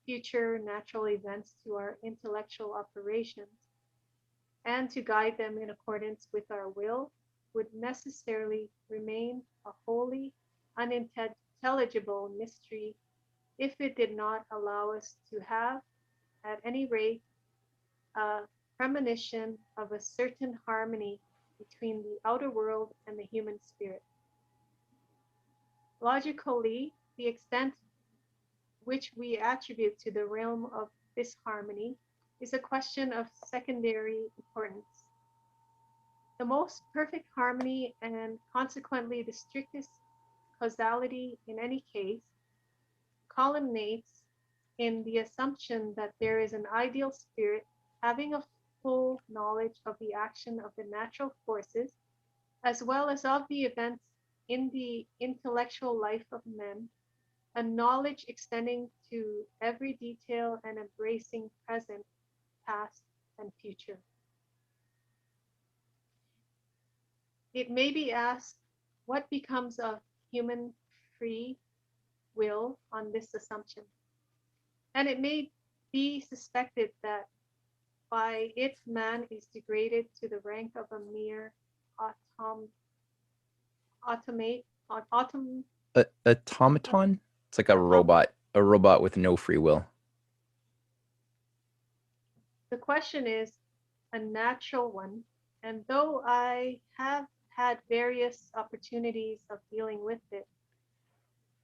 future natural events to our intellectual operations and to guide them in accordance with our will would necessarily remain a wholly unintelligible mystery if it did not allow us to have, at any rate, a premonition of a certain harmony between the outer world and the human spirit. Logically, the extent which we attribute to the realm of this harmony is a question of secondary importance. The most perfect harmony, and consequently the strictest causality in any case, culminates in the assumption that there is an ideal spirit having a full knowledge of the action of the natural forces, as well as of the events in the intellectual life of men, a knowledge extending to every detail and embracing present, past, and future. It may be asked, what becomes of human free will on this assumption? And it may be suspected that by it man is degraded to the rank of a mere automate, Automaton? It's like a robot with no free will. The question is a natural one, and though I have had various opportunities of dealing with it,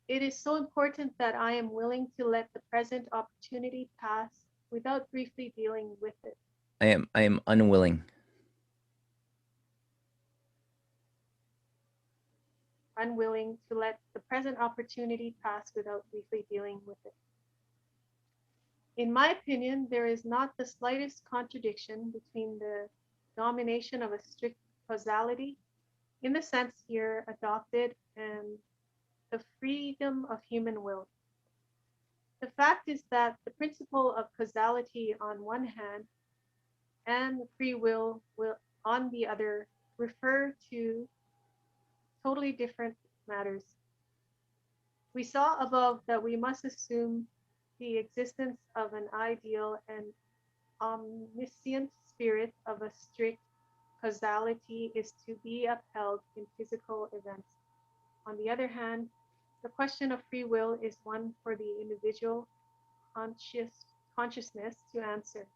it is so important that I am willing to let the present opportunity pass without briefly dealing with it. I am unwilling. Unwilling to let the present opportunity pass without briefly dealing with it. In my opinion, there is not the slightest contradiction between the domination of a strict causality, in the sense here adopted, and the freedom of human will. The fact is that the principle of causality on one hand and free will on the other refer to totally different matters. We saw above that we must assume the existence of an ideal and omniscient spirit of a strict causality is to be upheld in physical events. On the other hand, the question of free will is one for the individual consciousness to answer.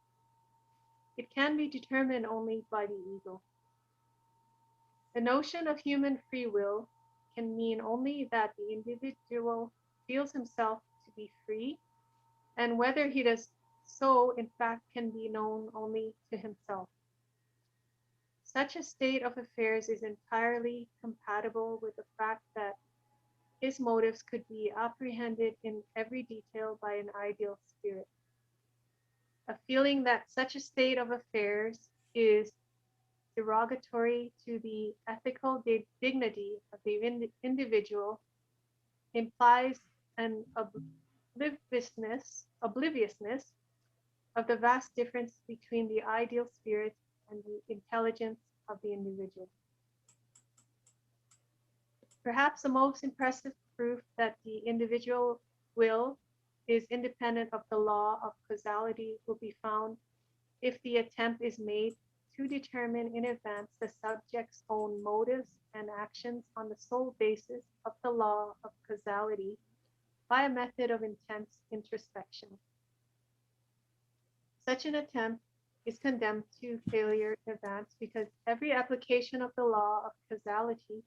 It can be determined only by the ego. The notion of human free will can mean only that the individual feels himself to be free, and whether he does so in fact can be known only to himself. Such a state of affairs is entirely compatible with the fact that his motives could be apprehended in every detail by an ideal spirit. A feeling that such a state of affairs is derogatory to the ethical dignity of the individual implies an obliviousness of the vast difference between the ideal spirit and the intelligence of the individual. Perhaps the most impressive proof that the individual will is independent of the law of causality will be found if the attempt is made to determine in advance the subject's own motives and actions on the sole basis of the law of causality by a method of intense introspection. Such an attempt is condemned to failure in advance because every application of the law of causality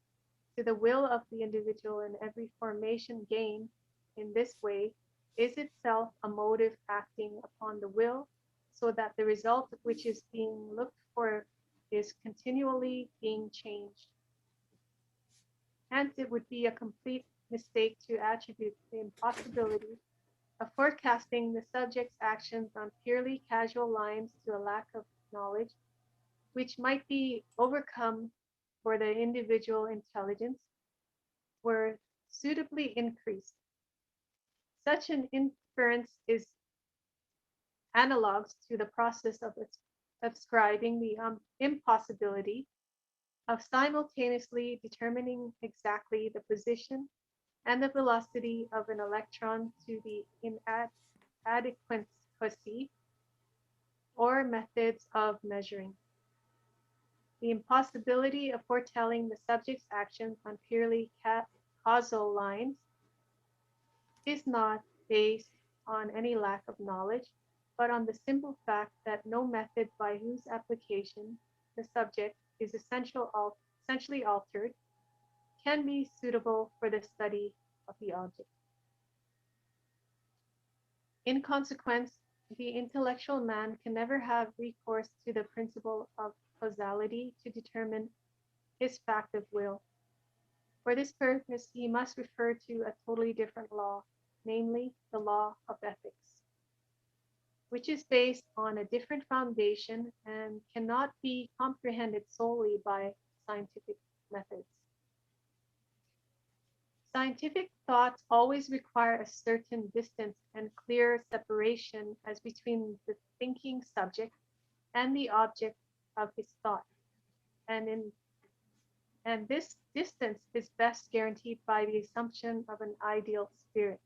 to the will of the individual and every formation gained in this way is itself a motive acting upon the will, so that the result which is being looked for is continually being changed. Hence, it would be a complete mistake to attribute the impossibility of forecasting the subject's actions on purely casual lines to a lack of knowledge, which might be overcome for the individual intelligence were suitably increased. Such an inference is analogs to the process of ascribing the impossibility of simultaneously determining exactly the position and the velocity of an electron to the inadequacy or methods of measuring. The impossibility of foretelling the subject's actions on purely causal lines is not based on any lack of knowledge, but on the simple fact that no method by whose application the subject is essentially altered can be suitable for the study of the object. In consequence, the intellectual man can never have recourse to the principle of causality to determine his fact of will. For this purpose, he must refer to a totally different law, namely the law of ethics, which is based on a different foundation and cannot be comprehended solely by scientific methods. Scientific thoughts always require a certain distance and clear separation as between the thinking subject and the object of his thought. And this distance is best guaranteed by the assumption of an ideal spirit.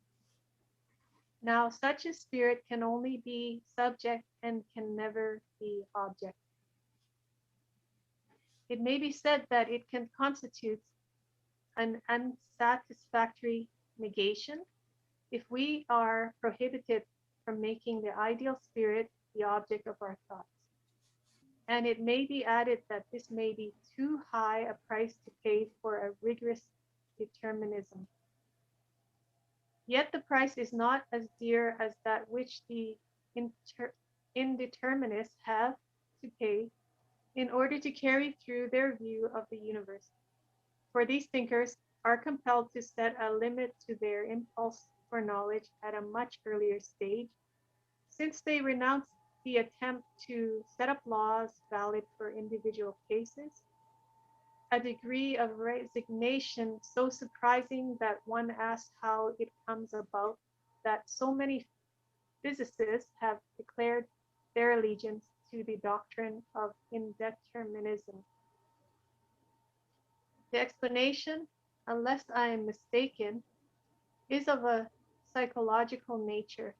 Now, such a spirit can only be subject and can never be object. It may be said that it can constitute an unsatisfactory negation if we are prohibited from making the ideal spirit the object of our thoughts. And it may be added that this may be too high a price to pay for a rigorous determinism. Yet the price is not as dear as that which the indeterminists have to pay in order to carry through their view of the universe. For these thinkers are compelled to set a limit to their impulse for knowledge at a much earlier stage, since they renounce the attempt to set up laws valid for individual cases, a degree of resignation so surprising that one asks how it comes about that so many physicists have declared their allegiance to the doctrine of indeterminism. The explanation, unless I am mistaken, is of a psychological nature.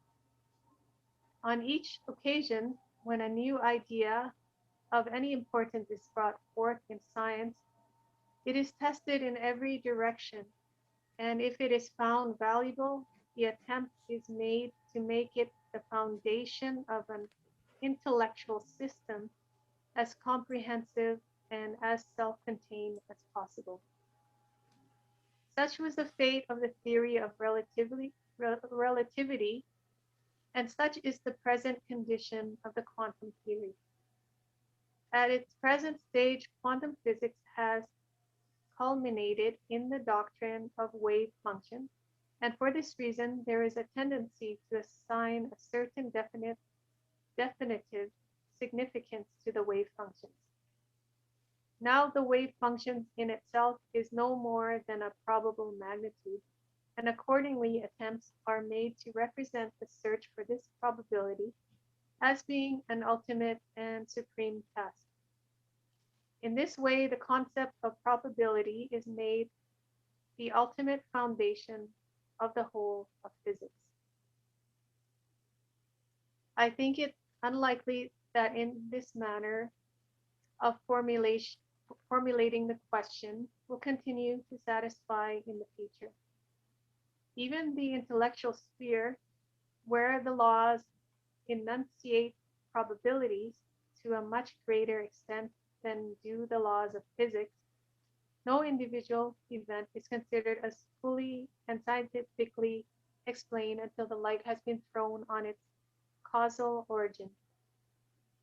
On each occasion, when a new idea of any importance is brought forth in science, it is tested in every direction, and if it is found valuable, the attempt is made to make it the foundation of an intellectual system as comprehensive and as self-contained as possible. Such was the fate of the theory of relativity, and such is the present condition of the quantum theory. At its present stage, quantum physics has culminated in the doctrine of wave functions, and for this reason, there is a tendency to assign a certain definitive significance to the wave functions. Now, the wave function in itself is no more than a probable magnitude, and accordingly, attempts are made to represent the search for this probability as being an ultimate and supreme task. In this way, the concept of probability is made the ultimate foundation of the whole of physics. I think it unlikely that in this manner of formulating the question will continue to satisfy in the future. Even the intellectual sphere, where the laws enunciate probabilities to a much greater extent than do the laws of physics, no individual event is considered as fully and scientifically explained until the light has been thrown on its causal origin.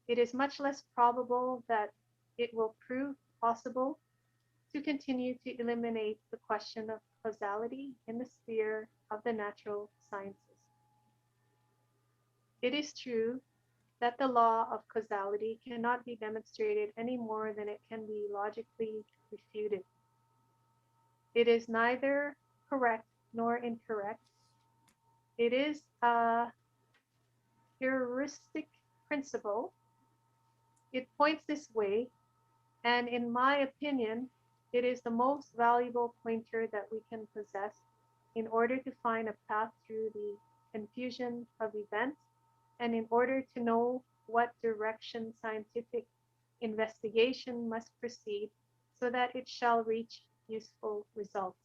It is much less probable that it will prove possible to continue to eliminate the question of causality in the sphere of the natural sciences. It is true that the law of causality cannot be demonstrated any more than it can be logically refuted. It is neither correct nor incorrect. It is a heuristic principle. It points this way, and in my opinion, it is the most valuable pointer that we can possess in order to find a path through the confusion of events and in order to know what direction scientific investigation must proceed so that it shall reach useful results.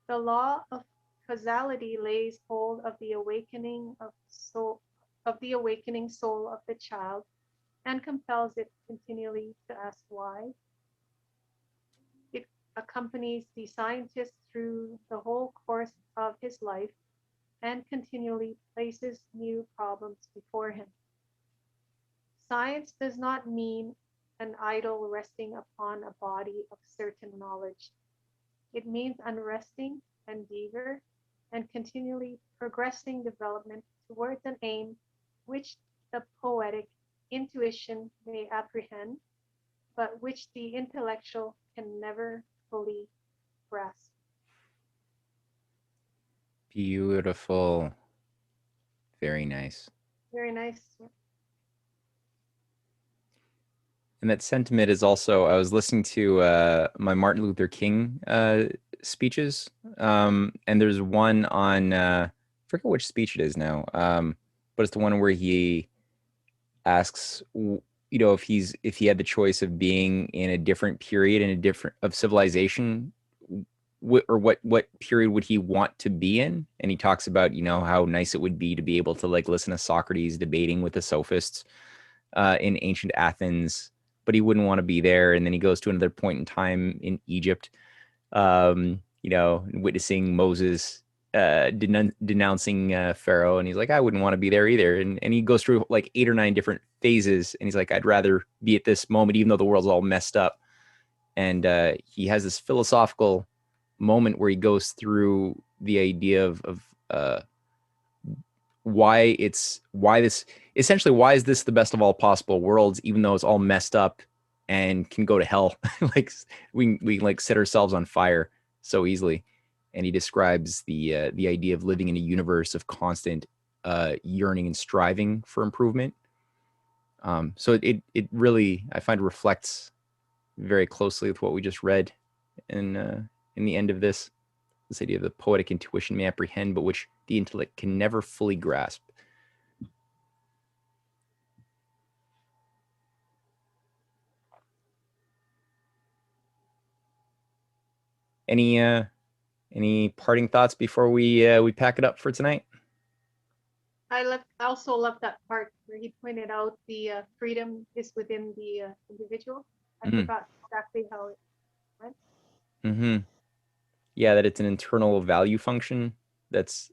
The law of causality lays hold of the awakening soul of the child and compels it continually to ask why. It accompanies the scientist through the whole course of his life and continually places new problems before him. Science does not mean an idle resting upon a body of certain knowledge. It means unresting endeavor and continually progressing development towards an aim which the poetic intuition may apprehend, but which the intellectual can never fully grasp. Beautiful. Very nice. Very nice. And that sentiment is also, I was listening to my Martin Luther King speeches, and there's one on, I forget which speech it is now, but it's the one where he asks, if he had the choice of being in a different period, in a different of civilization, or what period would he want to be in? And he talks about, how nice it would be to be able to like listen to Socrates debating with the sophists in ancient Athens, but he wouldn't want to be there. And then he goes to another point in time in Egypt, witnessing Moses denouncing Pharaoh, and he's like, I wouldn't want to be there either. And he goes through like 8 or 9 different phases, and he's like, I'd rather be at this moment, even though the world's all messed up. And he has this philosophical moment where he goes through the idea of why is this the best of all possible worlds, even though it's all messed up and can go to hell. Like we like set ourselves on fire so easily. And he describes the idea of living in a universe of constant yearning and striving for improvement. So it really, I find, reflects very closely with what we just read in the end of this idea of the poetic intuition may apprehend, but which the intellect can never fully grasp. Any parting thoughts before we pack it up for tonight? I also love that part where he pointed out the freedom is within the individual. I forgot exactly how it went. Mm-hmm. Yeah, that it's an internal value function that's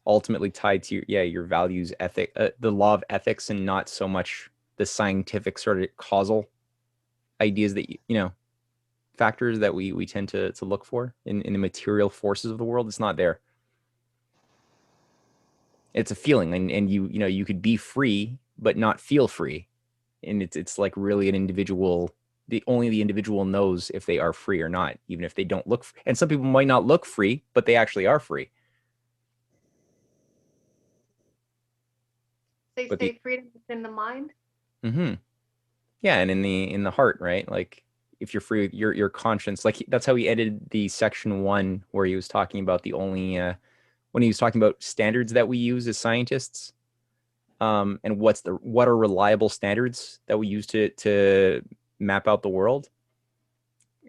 ultimately tied to your values, ethic, the law of ethics, and not so much the scientific sort of causal ideas that, factors that we tend to look for in the material forces of the world. It's not there. It's a feeling, and you could be free but not feel free, and it's like really an individual. Only the individual knows if they are free or not, even if they don't look. And some people might not look free, but they actually are free. They say freedom is in the mind. Mm-hmm. Yeah, and in the heart, right? Like if you're free, your conscience. Like that's how he edited the section 1, where he was talking about the only when he was talking about standards that we use as scientists, and what are reliable standards that we use to map out the world.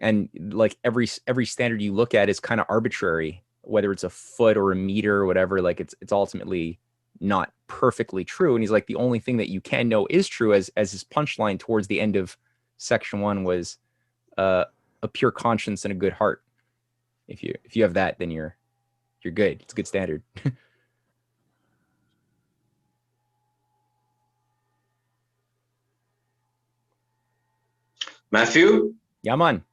And like every standard you look at is kind of arbitrary, whether it's a foot or a meter or whatever. Like it's ultimately not perfectly true. And he's like, the only thing that you can know is true, as his punchline towards the end of section 1 was a pure conscience and a good heart. If you have that, then you're good. It's a good standard. Matthew? Yeah, man.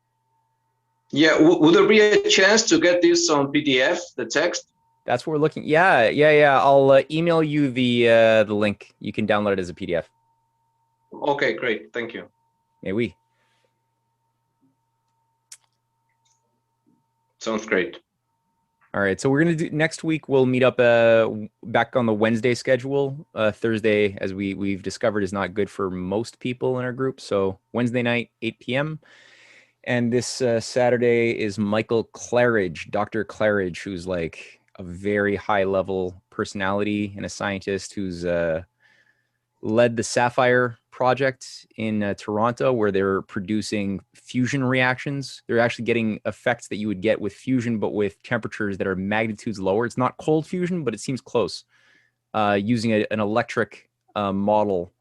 Yeah, would there be a chance to get this on PDF, the text? That's what we're looking. Yeah. I'll email you the link. You can download it as a PDF. Okay, great. Thank you. May we? Sounds great. All right. So we're gonna do next week. We'll meet up back on the Wednesday schedule. Thursday, as we've discovered, is not good for most people in our group. So Wednesday night, 8 p.m. And this Saturday is Michael Claridge, Dr. Claridge, who's like a very high level personality and a scientist who's led the Sapphire project in Toronto, where they're producing fusion reactions. They're actually getting effects that you would get with fusion, but with temperatures that are magnitudes lower. It's not cold fusion, but it seems close, using an electric model,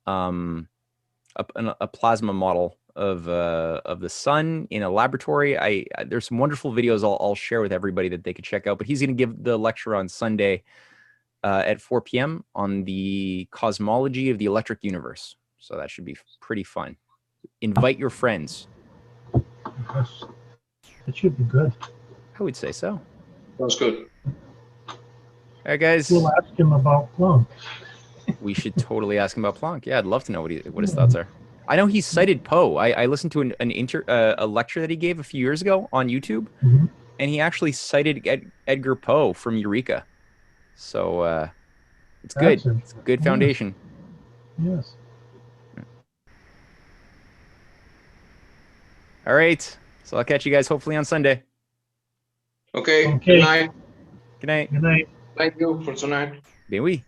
a plasma model of the sun in a laboratory. There's some wonderful videos I'll share with everybody that they could check out. But he's going to give the lecture on Sunday at 4 p.m. on the cosmology of the electric universe. So that should be pretty fun. Invite your friends. Yes, it should be good. I would say so. Sounds good. All right, guys. We'll ask him about Planck. We should totally ask him about Planck. Yeah, I'd love to know what his thoughts are. I know he cited Poe. I listened to a lecture that he gave a few years ago on YouTube, and he actually cited Edgar Poe from Eureka. So it's good. It's a good foundation. Yes. All right. So I'll catch you guys hopefully on Sunday. Okay. Okay. Good night. Good night. Good night. Thank you for tonight. Bien oui.